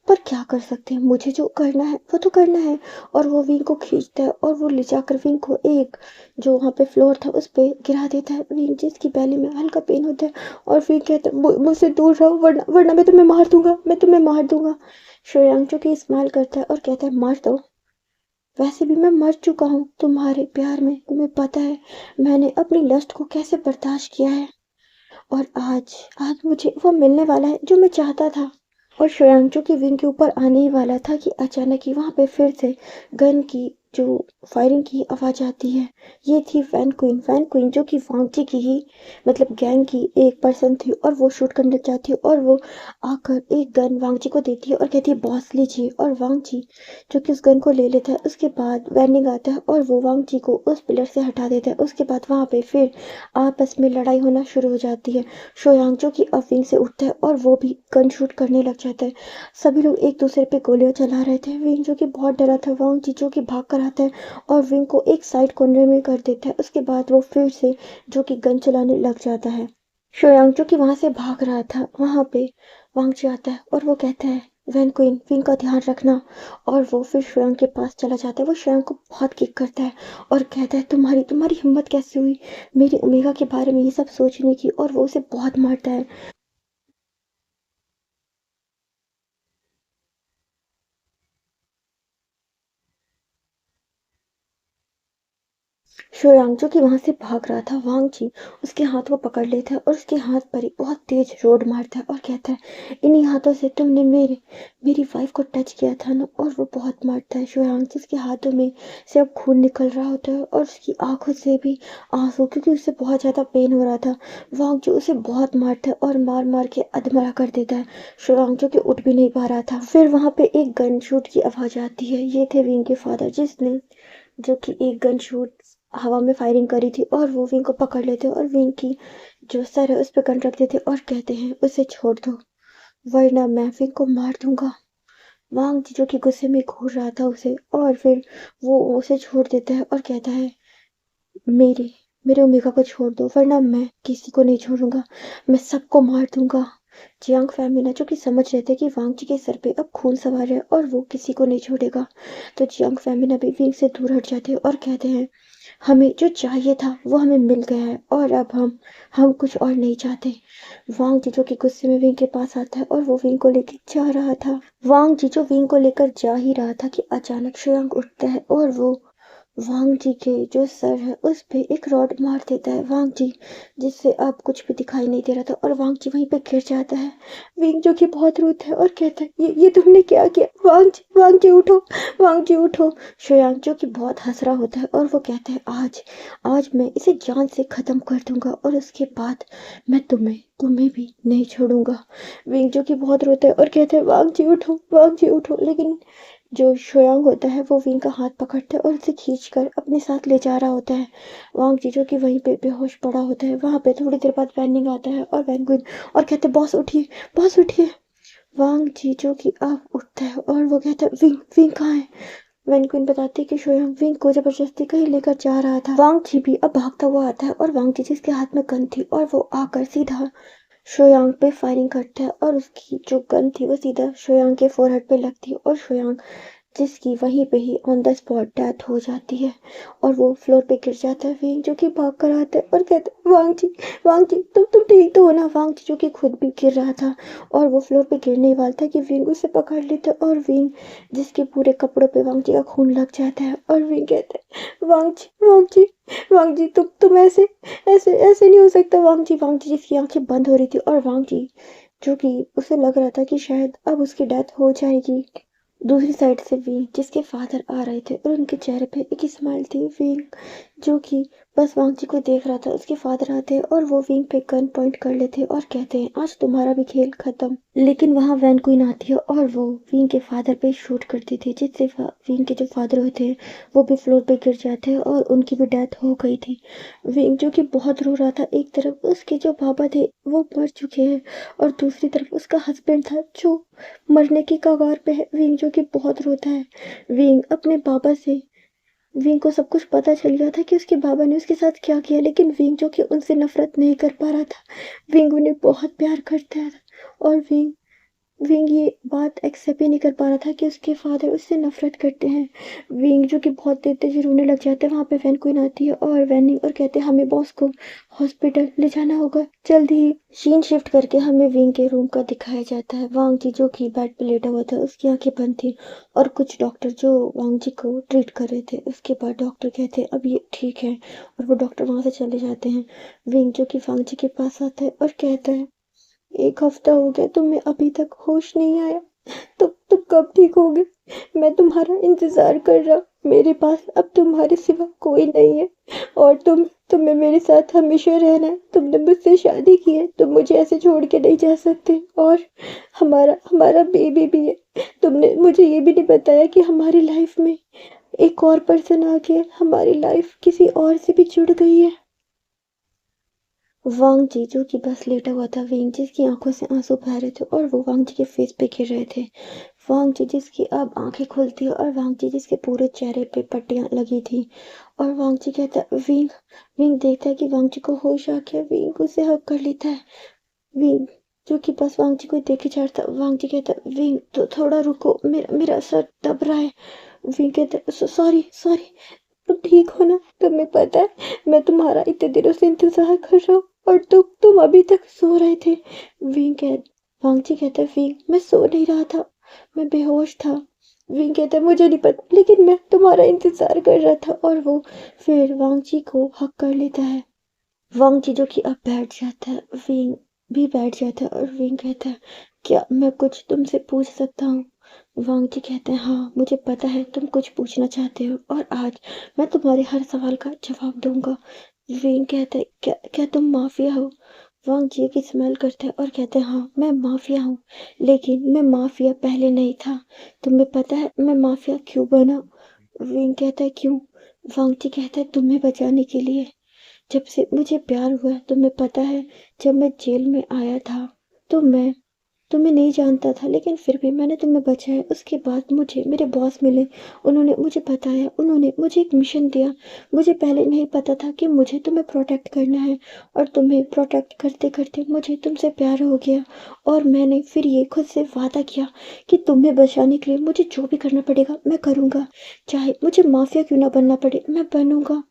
पर क्या कर सकते हैं, मुझे जो करना है वो तो करना है। और वो विंग को खींचता है और वो ले जाकर विंग को एक जो वहाँ पे फ्लोर था उस पे गिरा देता है। विंग जिसकी बैली में हल्का पेन होता है और विंग कहता है मुझसे दूर रहो वरना वरना मैं तुम्हें मार दूंगा, मैं तुम्हें मार दूंगा। श्रेयांग जो कि स्माइल करता है और कहता है मार दो, वैसे भी मैं मर चुका हूँ तुम्हारे प्यार में, तुम्हें पता है मैंने अपनी लस्ट को कैसे बर्दाश्त किया है और आज आज मुझे वो मिलने वाला है जो मैं चाहता था। और श्रेयांशु की विंग के ऊपर आने ही वाला था कि अचानक ही वहां पे फिर से गन की जो फायरिंग की आवाज आती है। ये थी वैन क्वीन जो कि वांगची की ही मतलब गैंग की एक पर्सन थी और वो शूट करना चाहती है और वो आकर एक गन वांगची को देती है और कहती है बॉस लीजिए, और वांगची जो कि उस गन को ले लेता है। उसके बाद वैनिंग आता है और वो वांगची को उस पिलर से हटा देता है। उसके बाद वहां पे फिर आपस में लड़ाई होना शुरू हो जाती है। शोयांग जो कि अब विंग से उठता है और वो भी गन शूट करने लग जाता है। सभी लोग एक दूसरे पे गोलियां चला रहे थे। विंग जो कि बहुत डरा था, वांग जी जो कि भाग कर आता है और विंग को एक साइड कॉर्नर में कर देता है। उसके बाद वो फिर से जो कि गन चलाने लग जाता है। शोयांग जो कि वहां से भाग रहा था वहां पे वांग जी आता है और वो कहता है वैन क्वीन विंग का ध्यान रखना, और वो फिर श्रेयांग के पास चला जाता है। वो श्रेयांग को बहुत किक करता है और कहता है तुम्हारी तुम्हारी हिम्मत कैसे हुई मेरे ओमेगा के बारे में ये सब सोचने की, और वो उसे बहुत मारता है। शोयांग जो कि वहां से भाग रहा था, वांग जी उसके हाथ को पकड़ लेता है और उसके हाथ पर ही बहुत तेज रोड मारता है और कहता है, इन्हीं हाथों से तुमने मेरी वाइफ को टच किया था ना। और वो बहुत मारता है शोयांग जिसके हाथों में से अब खून निकल रहा होता है और उसकी आंखों से भी आंसू, क्योंकि उसे बहुत ज्यादा पेन हो रहा था। वांग जो उसे बहुत मारता है और मार मार के अधमरा कर देता है। शोयांग जो कि उठ भी नहीं पा रहा था। फिर वहां पे एक गन शूट की आवाज आती है। ये थे विंग के फादर, जिसने जो कि एक गन शूट हवा में फायरिंग करी थी, और वो विंग को पकड़ लेते और विंग की जो सर है उस पर गन रख देते और कहते हैं, उसे छोड़ दो वरना मैं विंग को मार दूंगा। वांग जी जो कि गुस्से में घूर रहा था उसे, और फिर वो उसे छोड़ देता है और कहता है, मेरे मेरे ओमेगा को छोड़ दो वरना मैं किसी को नहीं छोड़ूंगा, मैं सबको मार दूंगा। जियांग फैमिना जो कि समझ रहे थे कि वांग जी के सर पे अब खून सवार है और वो किसी को नहीं छोड़ेगा, तो जियांग फैमिना भी विंग से दूर हट जाते और कहते हैं, हमें जो चाहिए था वो हमें मिल गया है और अब हम कुछ और नहीं चाहते। वांग जी जो कि गुस्से में विंग के पास आता है और वो विंग को लेकर जा रहा था। वांग जी जो विंग को लेकर जा ही रहा था कि अचानक श्रेयांग उठता है और वो वांग जी के जो सर है उस पे एक रॉड मार देता है वांग जी, जिससे अब कुछ भी दिखाई नहीं दे रहा था और वांग जी वहीं पे गिर जाता है। विंग जो कि बहुत रोता है और कहता है, ये तुमने क्या किया? वांग जी उठो, वांग जी उठो। श्रेयांग जो कि बहुत हंस रहा होता है और वो कहता है, आज आज मैं इसे जान से खत्म कर दूंगा और उसके बाद मैं तुम्हें तुम्हें भी नहीं छोड़ूंगा। विंग जो कि बहुत रोता है और कहता है, वांग जी उठो, लेकिन जो शुयांग होता है वो विंग का हाथ पकड़ता है और उसे खींचकर अपने साथ ले जा रहा होता है। वांग जी जो कि वहीं पे बेहोश पड़ा होता है। वहां पे थोड़ी देर बाद वैनिंग आता है और वैनगुइन और कहते हैं, बॉस उठिए। वांग जी जो कि अब उठता है और वो कहता है, विंग विंग कहाँ है? वैनक्वीन बताती है कि शोयांग विंग को जबरदस्ती कहीं लेकर जा रहा था। वांग जी भी अब भागता हुआ आता है और वांग जी जिसके हाथ में गन थी और वो आकर सीधा शोयांग पे फायरिंग करता है और उसकी जो गन थी वो सीधा शोयांग के फोरहेड पे लगती है और शोयांग जिसकी वहीं पे ही ऑन द स्पॉट डेथ हो जाती है और वो फ्लोर पे गिर जाता है। विंग जो कि भाग कर आता है और कहता है, वांग जी तुम ठीक तो हो ना? वांग जी जो कि खुद भी गिर रहा था और वो फ्लोर पे गिरने ही वाला था कि विंग उसे पकड़ लेता है और विंग जिसके पूरे कपड़ों पे वांग जी का खून लग जाता है और विंग कहता है, वांग जी तुम ऐसे ऐसे ऐसे नहीं हो सकता। वांग जी जिसकी आंखें बंद हो रही थी और वांग जी जो कि उसे लग रहा था कि शायद अब उसकी डेथ हो जाएगी। दूसरी साइड से विंग जिसके फादर आ रहे थे और उनके चेहरे पे एक स्माइल थी। विंग जो कि बस वांग जी को देख रहा था। उसके फादर आते हैं और वो विंग पे गन पॉइंट कर लेते हैं और कहते हैं, आज तुम्हारा भी खेल खत्म। लेकिन वहां वैन क्वीन आती है और वो विंग के फादर पे शूट करती थी, जिससे विंग के जो फादर होते हैं वो भी फ्लोर पे गिर जाते हैं और उनकी भी डेथ हो गई थी। विंग जो कि बहुत रो रहा था, एक तरफ उसके जो पापा थे वो मर चुके हैं और दूसरी तरफ उसका हस्बैंड था जो मरने की कगार पे है। विंग जो कि बहुत रोता है। विंग अपने पापा से विंग को सब कुछ पता चल गया था कि उसके बाबा ने उसके साथ क्या किया, लेकिन विंग जो कि उनसे नफरत नहीं कर पा रहा था। विंग उन्हें बहुत प्यार करता था और विंग विंग ये बात एक्सेप्ट ही नहीं कर पा रहा था कि उसके फादर उससे नफरत करते हैं। विंग जो कि बहुत तेज तेज रोने लग जाता है। वहां पे वैन क्वीन आती है और वैनिंग और कहते हैं, हमें बॉस को हॉस्पिटल ले जाना होगा जल्दी ही। सीन शिफ्ट करके हमें विंग के रूम का दिखाया जाता है। वांग जी जो कि बेड पे लेटा हुआ था, उसकी आंखें बंद थी और कुछ डॉक्टर जो वांग जी को ट्रीट कर रहे थे। उसके बाद डॉक्टर कहते हैं, अब ये ठीक है, और वो डॉक्टर वहां से चले जाते हैं। विंग जो कि वांग जी के पास आता है और कहता है, 1 हफ्ता हो गया तुम्हें अभी तक होश नहीं आया, तुम कब ठीक होगे? मैं तुम्हारा इंतजार कर रहा, मेरे पास अब तुम्हारे सिवा कोई नहीं है और तुम्हें मेरे साथ हमेशा रहना है। तुमने मुझसे शादी की है, तुम मुझे ऐसे छोड़ के नहीं जा सकते और हमारा हमारा बेबी भी है। तुमने मुझे ये भी नहीं बताया कि हमारी लाइफ में एक और पर्सन आ गया, हमारी लाइफ किसी और से भी जुड़ गई है। वांग जी जो कि बस लेटा हुआ था, विंग जिसकी आंखों से आंसू बह रहे थे और वो वांग जी के फेस पे गिर रहे थे। वांग जी जिसकी अब आंखें खुलती है और वांग जी जिसके पूरे चेहरे पे पट्टियां लगी थी और वांग जी कहता है, विंग विंग देखता है कि वांग जी को होश आ गया। विंग उसे हक कर लेता है। विंग जो कि बस वांग जी को देखे जा रहा था। वांग जी कहता है, विंग तो थोड़ा रुको, मेरा सर दब रहा है। विंग कहता है, सॉरी सॉरी, तुम ठीक हो ना? तुम्हें पता है मैं तुम्हारा इतने दिनों से इंतजार कर रहा हूँ और तुम अभी तक सो रहे थे। वांगची कहता है, विंग मैं सो नहीं रहा था, मैं बेहोश था। विंग कहता है मुझे नहीं पता, लेकिन मैं तुम्हारा इंतजार कर रहा था। और वो फिर वांग जी को हक कर लेता है। वांग जी जो कि अब बैठ जाता है, विंग भी बैठ जाता है और विंग कहता है क्या मैं कुछ तुमसे पूछ सकता हूँ? वांग जी कहते हैं हाँ मुझे पता है तुम कुछ पूछना चाहते हो और आज मैं तुम्हारे हर सवाल का जवाब दूंगा। विंग कहता है क्या क्या तुम माफिया हो? वांग जी की स्मेल करते हैं और कहते हैं हाँ मैं माफिया हूँ, लेकिन मैं माफिया पहले नहीं था। तुम्हें पता है मैं माफिया क्यों बना? विंग कहता है क्यों? वांग जी कहता है तुम्हें बचाने के लिए। जब से मुझे प्यार हुआ है तुम्हें पता है, जब मैं जेल में आया था तो मैं तुम्हें नहीं जानता था, लेकिन फिर भी मैंने तुम्हें बचाया। उसके बाद मुझे मेरे बॉस मिले, उन्होंने मुझे बताया, उन्होंने मुझे एक मिशन दिया। मुझे पहले नहीं पता था कि मुझे तुम्हें प्रोटेक्ट करना है, और तुम्हें प्रोटेक्ट करते करते मुझे तुमसे प्यार हो गया। और मैंने फिर ये खुद से वादा किया कि तुम्हें बचाने के लिए मुझे जो भी करना पड़ेगा मैं करूँगा, चाहे मुझे माफिया क्यों ना बनना पड़े मैं बनूंगा।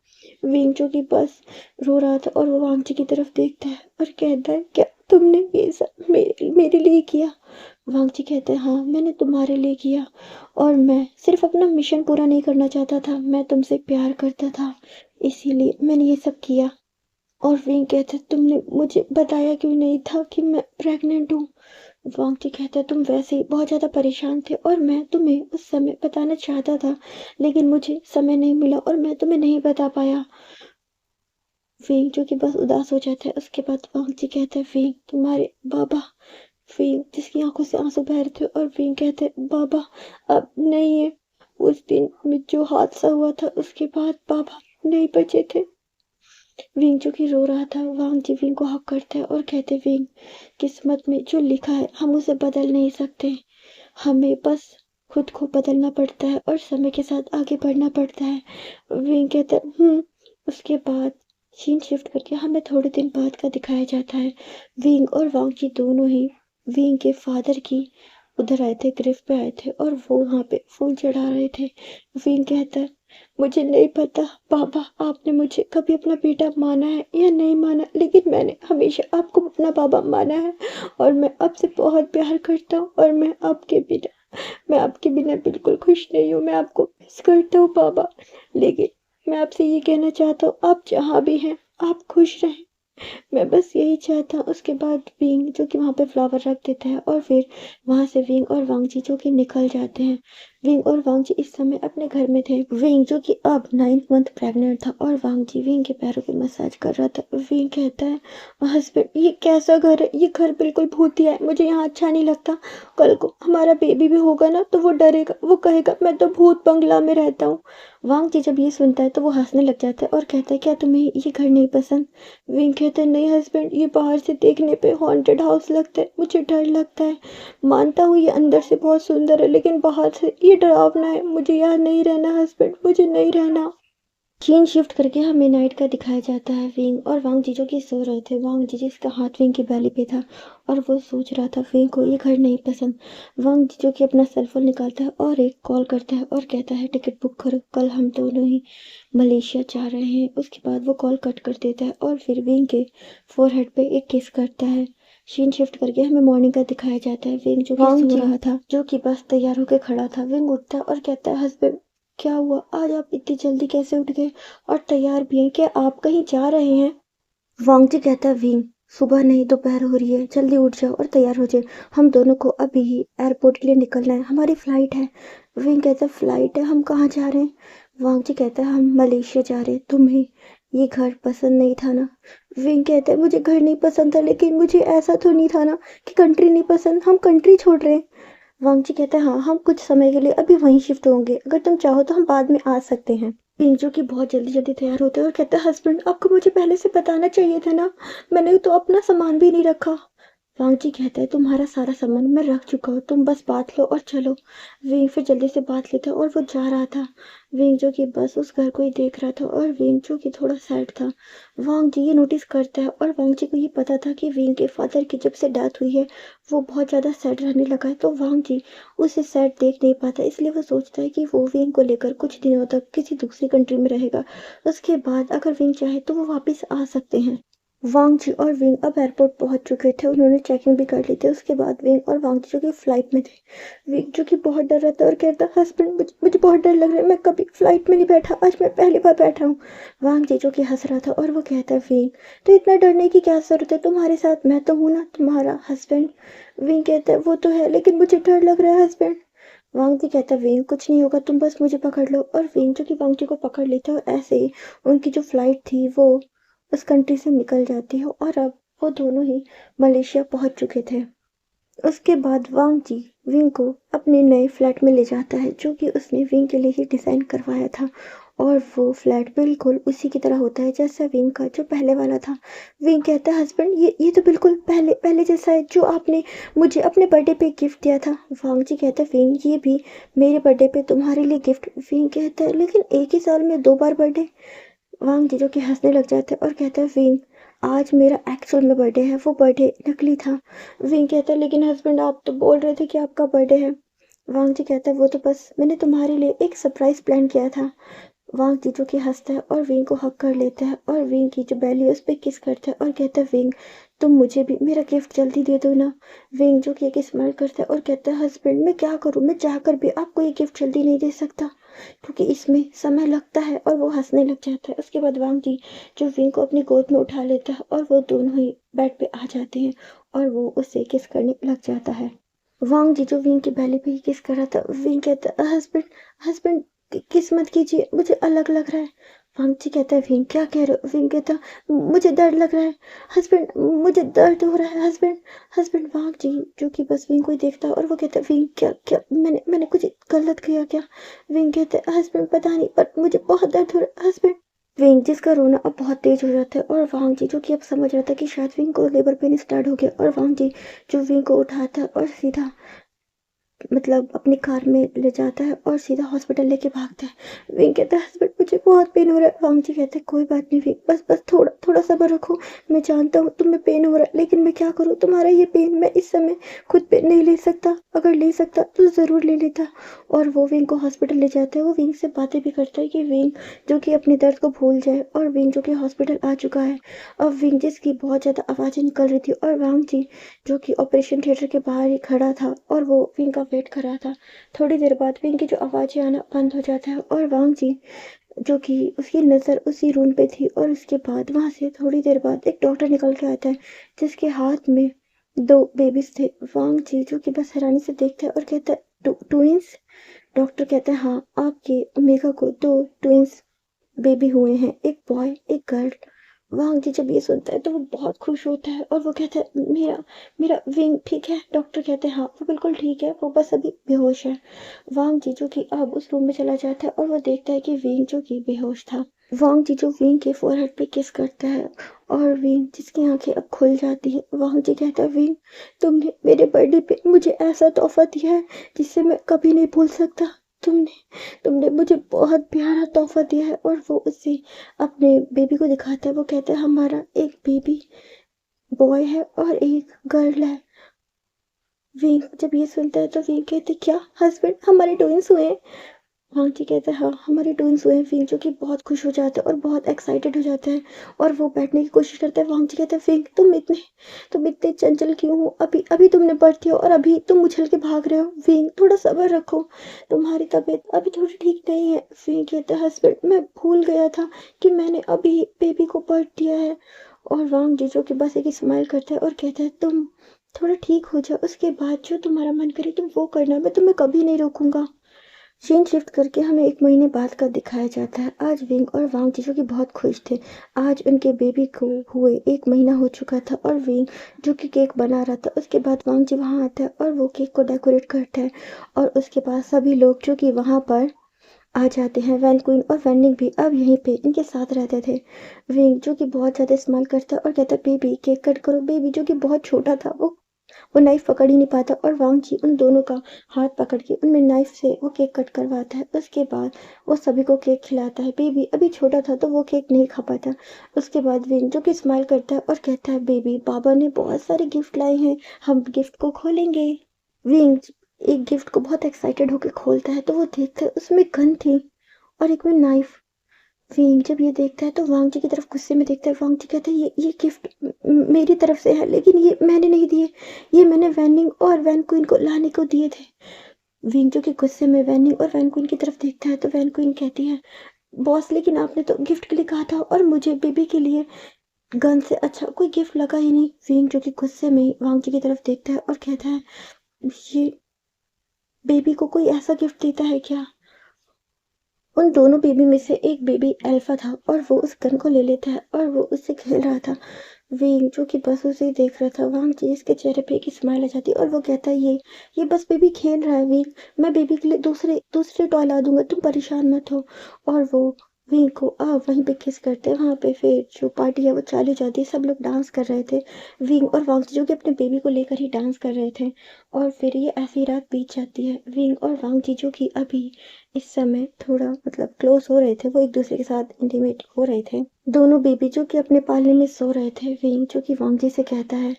विंग जो कि बस रो रहा था और वो वांग जी की तरफ देखता है और कहता है क्या तुमने ये सब मेरे मेरे लिए किया? वांग जी कहते हैं हाँ मैंने तुम्हारे लिए किया, और मैं सिर्फ अपना मिशन पूरा नहीं करना चाहता था, मैं तुमसे प्यार करता था, इसीलिए मैंने ये सब किया। और विंग कहते हैं तुमने मुझे बताया क्यों नहीं था कि मैं प्रेग्नेंट हूँ? वांग जी कहते हैं तुम वैसे ही बहुत ज़्यादा परेशान थे और मैं तुम्हें उस समय बताना चाहता था, लेकिन मुझे समय नहीं मिला और मैं तुम्हें नहीं बता पाया। विंग जो कि बस उदास हो जाता है। उसके बाद वांग जी कहते हैं विंग तुम्हारे बाबा। विंग जिसकी आंखों से आंसू बह रहे थे और विंग कहते हैं बाबा अब नहीं है। उस दिन में जो हादसा हुआ था उसके बाद बाबा नहीं बचे थे। विंग जो कि रो रहा था, वांग जी विंग को हक करते हैं और कहते विंग किस्मत में जो लिखा है हम उसे बदल नहीं सकते, हमें बस खुद को बदलना पड़ता है और समय के साथ आगे बढ़ना पड़ता है। विंग कहता है उसके बाद सीन शिफ्ट करके हमें थोड़े दिन बाद का दिखाया जाता है। विंग और वांग जी दोनों ही विंग के फादर की उधर आए थे, ग्रिफ पे आए थे और वो वहां पे फूल चढ़ा रहे थे। विंग कहता है मुझे नहीं पता पापा आपने मुझे कभी अपना बेटा माना है या नहीं माना, लेकिन मैंने हमेशा आपको अपना पापा माना है और मैं आपसे बहुत प्यार करता हूँ, और मैं आपके बिना बिल्कुल खुश नहीं हूँ, मैं आपको मिस करता हूँ पापा। लेकिन मैं आपसे ये कहना चाहता हूँ आप जहाँ भी हैं आप खुश रहें, मैं बस यही चाहता हूँ। उसके बाद विंग जो कि वहाँ पे फ्लावर रख देता है और फिर वहाँ से विंग और वांग जी जो कि निकल जाते हैं। विंग और वांग जी इस समय अपने घर में थे। विंग जो कि अब 9th मंथ प्रेग्नेंट था और वांग जी विंग के पैरों पे मसाज कर रहा था। विंग कहता है हस्बैंड ये कैसा घर है, ये घर बिल्कुल भूतिया है, मुझे यहाँ अच्छा नहीं लगता। कल को हमारा बेबी भी होगा ना तो वो डरेगा, वो कहेगा मैं तो भूत बंगला में रहता हूँ। वांग जी जब ये सुनता है तो वो हंसने लग जाता है और कहता है क्या तुम्हें ये घर नहीं पसंद? विंग कहता है नहीं हस्बैंड ये बाहर से देखने पे हॉन्टेड हाउस लगता है, मुझे डर लगता है। मानता हूँ ये अंदर से बहुत सुंदर है लेकिन बाहर से ये डरावना है, मुझे यहाँ नहीं रहना हस्बैंड, मुझे नहीं रहना। सीन शिफ्ट करके हमें नाइट का दिखाया जाता है। विंग और वांग जी जो कि सो रहे थे, वांग जी जिसका हाथ विंग की बैली पे था और वो सोच रहा था विंग को ये घर नहीं पसंद। वांग जी जो कि अपना सेलफोन निकालता है और एक कॉल करता है और कहता है टिकट बुक करो, कल हम दोनों ही मलेशिया जा रहे हैं। उसके बाद वो कॉल कट कर देता है और फिर विंग के फोरहेड पे एक किस करता है। सीन शिफ्ट करके हमें मॉर्निंग का दिखाया जाता है। विंग जो कि सो रहा था, जो कि बस तैयार होकर खड़ा था। विंग उठता है और कहता है हस्बैंड क्या हुआ, आज आप इतनी जल्दी कैसे उठ गए और तैयार भी हैं, क्या आप कहीं जा रहे हैं? वांग जी कहता है विंग सुबह नहीं दोपहर हो रही है, जल्दी उठ जाओ और तैयार हो जाए, हम दोनों को अभी ही एयरपोर्ट के लिए निकलना है, हमारी फ्लाइट है। विंग कहता है फ्लाइट है, हम कहाँ जा रहे हैं? वांग जी कहता है हम मलेशिया जा रहे हैं, तुम्हें ये घर पसंद नहीं था ना? विंग कहता है मुझे घर नहीं पसंद था, लेकिन मुझे ऐसा तो नहीं था ना कि कंट्री नहीं पसंद, हम कंट्री छोड़ रहे हैं। वांग जी कहते हैं हाँ हम कुछ समय के लिए अभी वहीं शिफ्ट होंगे, अगर तुम चाहो तो हम बाद में आ सकते हैं। पिंजू की बहुत जल्दी जल्दी तैयार होते हैं और कहते हैं हस्बैंड आपको मुझे पहले से बताना चाहिए था ना, मैंने तो अपना सामान भी नहीं रखा। वांग जी कहता है तुम्हारा सारा सामान मैं रख चुका हूँ, तुम बस बात लो और चलो। विंग फिर जल्दी से बात लेता है और वो जा रहा था। विंग जो कि बस उस घर को ही देख रहा था और विंग जो कि थोड़ा सैड था। वांग जी ये नोटिस करता है और वांग जी को ये पता था कि विंग के फादर की जब से डेथ हुई है वो बहुत ज़्यादा सैड रहने लगा है, तो वांग जी उसे सैड देख नहीं पाता, इसलिए वो सोचता है कि वो विंग को लेकर कुछ दिनों तक किसी दूसरी कंट्री में रहेगा। उसके बाद अगर विंग चाहे तो वो वापस आ सकते हैं। वांग जी और विंग अब एयरपोर्ट पहुंच चुके थे। उन्होंने चेकिंग भी कर ली थी। उसके बाद विंग और वांग जी जो कि फ्लाइट में थे। विंग जो कि बहुत डर रहा था और कहता, हस्बैंड मुझे बहुत डर लग रहा है, मैं कभी फ्लाइट में नहीं बैठा, आज मैं पहली बार बैठा हूँ। वांग जी जो कि हंस रहा था और वो कहता है, विंग तो इतना डरने की क्या जरूरत है, तुम्हारे साथ मैं तो हूं ना, तुम्हारा हस्बैंड। विंग कहता है, वो तो है लेकिन मुझे डर लग रहा है हस्बैंड। वांग जी कहता है, विंग कुछ नहीं होगा, तुम बस मुझे पकड़ लो। और विंग जो कि वांग जी को पकड़ लेता है और ऐसे ही उनकी जो फ्लाइट थी वो उस कंट्री से निकल जाती है और अब वो दोनों ही मलेशिया पहुंच चुके थे। उसके बाद वांग जी विंग को अपने नए फ्लैट में ले जाता है जो कि उसने विंग के लिए ही डिज़ाइन करवाया था। और वो फ्लैट बिल्कुल उसी की तरह होता है जैसा विंग का जो पहले वाला था। विंग कहता है, हस्बैंड ये तो बिल्कुल पहले पहले जैसा है जो आपने मुझे अपने बर्थडे पे गिफ्ट दिया था। वांग जी कहता है, विंग ये भी मेरे बर्थडे पे तुम्हारे लिए गिफ्ट। विंग कहता है, लेकिन एक ही साल में 2 बार बर्थडे। वांग जी जो कि हंसने लग जाता है और कहता है, विंग आज मेरा एक्चुअल में बर्थडे है, वो बर्थडे नकली था। विंग कहता है, लेकिन हस्बैंड आप तो बोल रहे थे कि आपका बर्थडे है। वांग जी कहता है, वो तो बस मैंने तुम्हारे लिए एक सरप्राइज प्लान किया था। वांग जी जो कि हंसता है और विंग को हक कर लेता है और विंग की जो बेली है उस पर किस करता है और कहता है, विंग तुम मुझे भी मेरा गिफ्ट जल्दी दे दो ना। विंग जो कि एक स्माइल करता है और कहता है, हस्बैंड मैं क्या करूं, मैं चाहकर भी आपको ये गिफ्ट जल्दी नहीं दे सकता क्योंकि इसमें समय लगता है। और वो हंसने लग जाता है। उसके बाद वांग जी जो विंग को अपनी गोद में उठा लेता है और वो दोनों ही बेड पे आ जाते हैं और वो उससे किस करने लग जाता है। वांग जी जो विंग की बेली पे ही किस कर रहा था। विंग कहता है, हस्बैंड हस्बैंड किस मत कीजिए, मुझे अलग लग रहा है। वांग जी कहता है, विंग क्या कह रहे हो। विंग कहता, मुझे दर्द लग रहा है हस्बैंड, मुझे दर्द हो रहा है हस्बैंड। हस्बैंड वांग जी जो कि बस विंग को ही देखता है और वो कहता है, विंग क्या क्या मैंने कुछ गलत किया क्या। विंग कहता है, हस्बैंड पता नहीं पर मुझे बहुत दर्द हो रहा है हस्बैंड। विंग जिसका रोना अब बहुत तेज हो जाता है और वांग जी जो कि अब समझ रहा था कि शायद विंग को लेबर पेन स्टार्ट हो गया और वांग जी जो विंग को उठाता है और सीधा मतलब अपनी कार में ले जाता है और सीधा हॉस्पिटल लेके भागता है। विंग कहता है, हस्बैंड मुझे बहुत पेन हो रहा है। वांग जी कहते हैं, कोई बात नहीं विंग, बस बस थोड़ा थोड़ा सब्र रखो। मैं जानता हूँ तुम्हें पेन हो रहा है लेकिन मैं क्या करूँ, तुम्हारा ये पेन मैं इस समय खुद पे नहीं ले सकता, अगर ले सकता तो ज़रूर ले लेता। और वो विंग को हॉस्पिटल ले जाता है। वो विंग से बातें भी करता है कि विंग जो कि अपने दर्द को भूल जाए और विंग जो कि हॉस्पिटल आ चुका है। अब विंग जिसकी बहुत ज़्यादा आवाज़ें निकल रही थी और वांग जी जो कि ऑपरेशन थिएटर के बाहर ही खड़ा था और वो विंग का वेट कर रहा था। थोड़ी देर बाद विंग की जो आवाज़ें आना बंद हो जाता है और वांग जी जो कि उसकी नज़र उसी रूम पे थी और उसके बाद वहाँ से थोड़ी देर बाद एक डॉक्टर निकल के आता है जिसके हाथ में 2 बेबीज़ थे। वांग जी जो कि बस हैरानी से देखता है और कहता है, ट्विंस। डॉक्टर कहता है, हाँ आपके ओमेगा को 2 ट्विंस बेबी हुए हैं, एक बॉय एक गर्ल। वांग जी जब ये सुनता है तो वो बहुत खुश होता है और वो कहता है, मेरा मेरा विंग ठीक है। डॉक्टर कहते हैं, हाँ वो बिल्कुल ठीक है, वो बस अभी बेहोश है। वांग जी जो कि अब उस रूम में चला जाता है और वो देखता है कि विंग जो कि बेहोश था। वांग जी जो विंग के फोरहेड पे किस करता है और विंग जिसकी आंखें अब खुल जाती है। वांग जी कहता है, विंग तुमने मेरे बर्थडे पे मुझे ऐसा तोहफा दिया है जिसे मैं कभी नहीं भूल सकता। तुमने तुमने मुझे बहुत प्यारा तोहफा दिया है। और वो उससे अपने बेबी को दिखाता है। वो कहता है, हमारा एक बेबी बॉय है और एक गर्ल है। विंग जब ये सुनता है तो विंग कहते, क्या हस्बैंड हमारे ट्विंस हुए हैं। वांग जी कहता है, हाँ हमारे ट्विंस हुए हैं। विंग जो कि बहुत खुश हो जाता है और बहुत एक्साइटेड हो जाता है और वो बैठने की कोशिश करता है। वांग जी कहता है, विंग तुम इतने चंचल क्यों हो, अभी अभी तुमने बर्थ किया और अभी तुम उछल के भाग रहे हो। विंग थोड़ा सब्र रखो, तुम्हारी तबीयत अभी थोड़ी ठीक नहीं है। विंग कहता है, हस्बैंड मैं भूल गया था कि मैंने अभी बेबी को बर्थ दिया है। और वांग जी जो कि बस एक स्माइल करता है और कहता है, तुम थोड़ा ठीक हो जाओ, उसके बाद जो तुम्हारा मन करे तुम वो करना, मैं तुम्हें कभी नहीं रोकूंगा। सीन शिफ्ट करके हमें 1 महीने बाद का दिखाया जाता है। आज विंग और वांग जीजू की बहुत खुश थे। आज उनके बेबी को हुए 1 महीना हो चुका था और विंग जो कि केक बना रहा था। उसके बाद वांग जी वहाँ आता है और वो केक को डेकोरेट करता है और उसके बाद सभी लोग जो कि वहाँ पर आ जाते हैं। वैन क्वीन और वैनिंग भी अब यहीं पे इनके साथ रहते थे। विंग जो कि बहुत ज़्यादा स्माइल करता है और कहता है, बेबी केक कट करो। बेबी जो कि बहुत छोटा था वो नाइफ पकड़ ही नहीं पाता और वांग जी उन दोनों का हाथ पकड़ के उनमें नाइफ से वो केक कट करवाता है। उसके बाद वो सभी को केक खिलाता है। बेबी अभी छोटा था तो वो केक नहीं खा पाता। उसके बाद विंग जो कि स्माइल करता है और कहता है, बेबी पापा ने बहुत सारे गिफ्ट लाए हैं, हम गिफ्ट को खोलेंगे। विंग एक गिफ्ट को बहुत एक्साइटेड होकर खोलता है तो वो देखता है उसमें गन थी और एक में नाइफ। विंग जब ये देखता है तो वांग जी की तरफ गुस्से में देखता है। वांग जी कहते हैं ये गिफ्ट मेरी तरफ से है, लेकिन ये मैंने नहीं दिए, ये मैंने वैनिंग और वैन क्वीन को लाने को दिए थे। विंग जो कि गुस्से में वैनिंग और वैन क्वीन की तरफ देखता है तो वैन क्वीन कहती है, बॉस लेकिन आपने तो गिफ्ट के लिए कहा था और मुझे बेबी के लिए गन से अच्छा कोई गिफ्ट लगा ही नहीं। विंग जो कि गुस्से में वांग जी की तरफ देखता है और कहता है, ये बेबी को कोई ऐसा गिफ्ट देता है क्या? उन दोनों बेबी में से एक बेबी अल्फा था और वो उस गन को ले लेता है और वो उससे खेल रहा था। विंग जो कि बस उसे ही देख रहा था। वांग जी के चेहरे पे एक स्माइल आ जाती है और वो कहता है, ये बस बेबी खेल रहा है विंग, मैं बेबी के लिए दूसरे दूसरे टॉय ला दूंगा, तुम परेशान मत हो। और वो विंग को वहीं पे किस करते हैं। वहां पे फिर जो पार्टी है वो चालू हो जाती है, सब लोग डांस कर रहे थे। विंग और वांग जी जो कि अपने बेबी को लेकर ही डांस कर रहे थे। और फिर ये ऐसी रात बीत जाती है। विंग और वांग जी जो कि अभी इस समय थोड़ा मतलब क्लोज हो रहे थे, वो एक दूसरे के साथ इंटीमेट हो रहे थे। दोनों बेबी जो कि अपने पालने में सो रहे थे। विंग जो कि वांग जी से कहता है,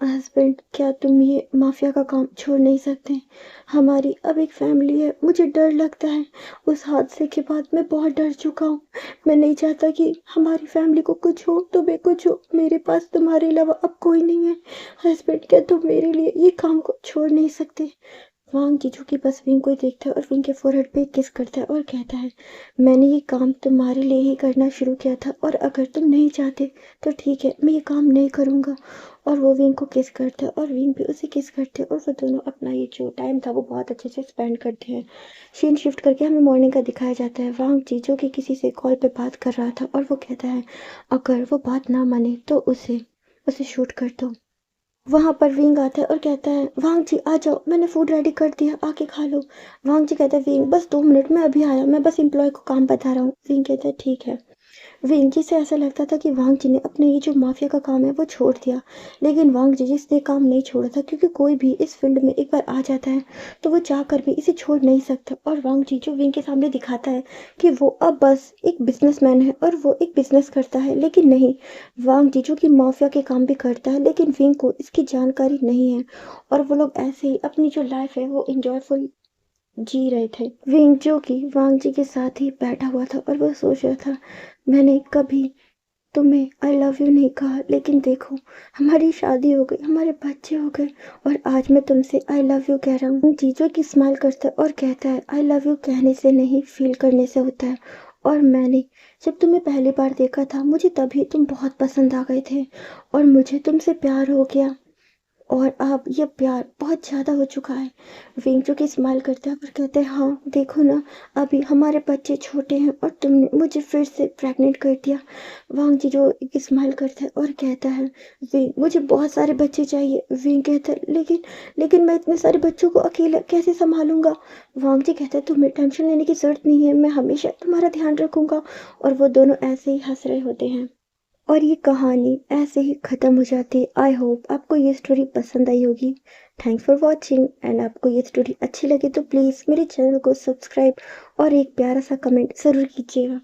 हस्बैंड क्या तुम ये माफिया का काम छोड़ नहीं सकते? हमारी अब एक फैमिली है, मुझे डर लगता है। उस हादसे के बाद मैं बहुत डर चुका हूँ। मैं नहीं चाहता कि हमारी फैमिली को कुछ हो, तुम्हें कुछ हो। मेरे पास तुम्हारे अलावा अब कोई नहीं है। हस्बैंड क्या तुम मेरे लिए ये काम को छोड़ नहीं सकते? वांग जीजू की बस विंग को ही देखता है और विंग के फोरहेड पे किस करता है और कहता है, मैंने ये काम तुम्हारे लिए ही करना शुरू किया था और अगर तुम नहीं चाहते तो ठीक है, मैं ये काम नहीं करूँगा। और वो विंग को किस करता है और विंग भी उसे किस करते हैं और वो दोनों अपना ये जो टाइम था वो बहुत अच्छे से स्पेंड करते हैं। सीन शिफ्ट करके हमें मॉर्निंग का दिखाया जाता है। वांग जीजू की किसी से कॉल पे बात कर रहा था और वो कहता है, अगर वो बात ना माने तो उसे उसे शूट कर दो। वहां पर विंग आता है और कहता है, वांग जी आ जाओ, मैंने फूड रेडी कर दिया, आके खा लो। वांग जी कहता है, विंग बस 2 मिनट में अभी आया, मैं बस एम्प्लॉय को काम बता रहा हूँ। विंग कहता है ठीक है। विंग जी से ऐसा लगता था कि वांग जी ने अपने ये जो माफिया का काम है वो छोड़ दिया, लेकिन वांग जी इसने काम नहीं छोड़ा था, क्योंकि कोई भी इस फील्ड में एक बार आ जाता है तो वो चाह कर भी इसे छोड़ नहीं सकता। और वांग जी जो विंग के सामने दिखाता है कि वो अब बस एक बिजनेसमैन है और वो एक बिजनेस करता है, लेकिन नहीं, वांग जी जो कि माफिया के काम भी करता है, लेकिन विंग को इसकी जानकारी नहीं है। और वो लोग ऐसे ही अपनी जो लाइफ है वो इंजॉयफुल जी रहे थे। विंग जो कि वांग जी के साथ ही बैठा हुआ था और वो सोच रहा था, मैंने कभी तुम्हें आई लव यू नहीं कहा, लेकिन देखो हमारी शादी हो गई, हमारे बच्चे हो गए और आज मैं तुमसे आई लव यू कह रहा हूँ। जीजो की स्माइल करता है और कहता है, आई लव यू कहने से नहीं, फील करने से होता है। और मैंने जब तुम्हें पहली बार देखा था मुझे तभी तुम बहुत पसंद आ गए थे और मुझे तुमसे प्यार हो गया और अब ये प्यार बहुत ज़्यादा हो चुका है। विंग जो कि स्माइल करता है और कहते हैं, हाँ देखो ना, अभी हमारे बच्चे छोटे हैं और तुमने मुझे फिर से प्रेग्नेंट कर दिया। वांग जी जो एक स्माइल करता है और कहता है, विंग मुझे बहुत सारे बच्चे चाहिए। विंग कहता है, लेकिन मैं इतने सारे बच्चों को अकेला कैसे संभालूंगा? वांग जी कहता है, तुम्हें टेंशन लेने की जरूरत नहीं है, मैं हमेशा तुम्हारा ध्यान रखूंगा। और वो दोनों ऐसे ही हंस रहे होते हैं और ये कहानी ऐसे ही ख़त्म हो जाती है। आई होप आपको ये स्टोरी पसंद आई होगी। थैंक्स फॉर वॉचिंग एंड आपको ये स्टोरी अच्छी लगी तो प्लीज़ मेरे चैनल को सब्सक्राइब और एक प्यारा सा कमेंट ज़रूर कीजिएगा।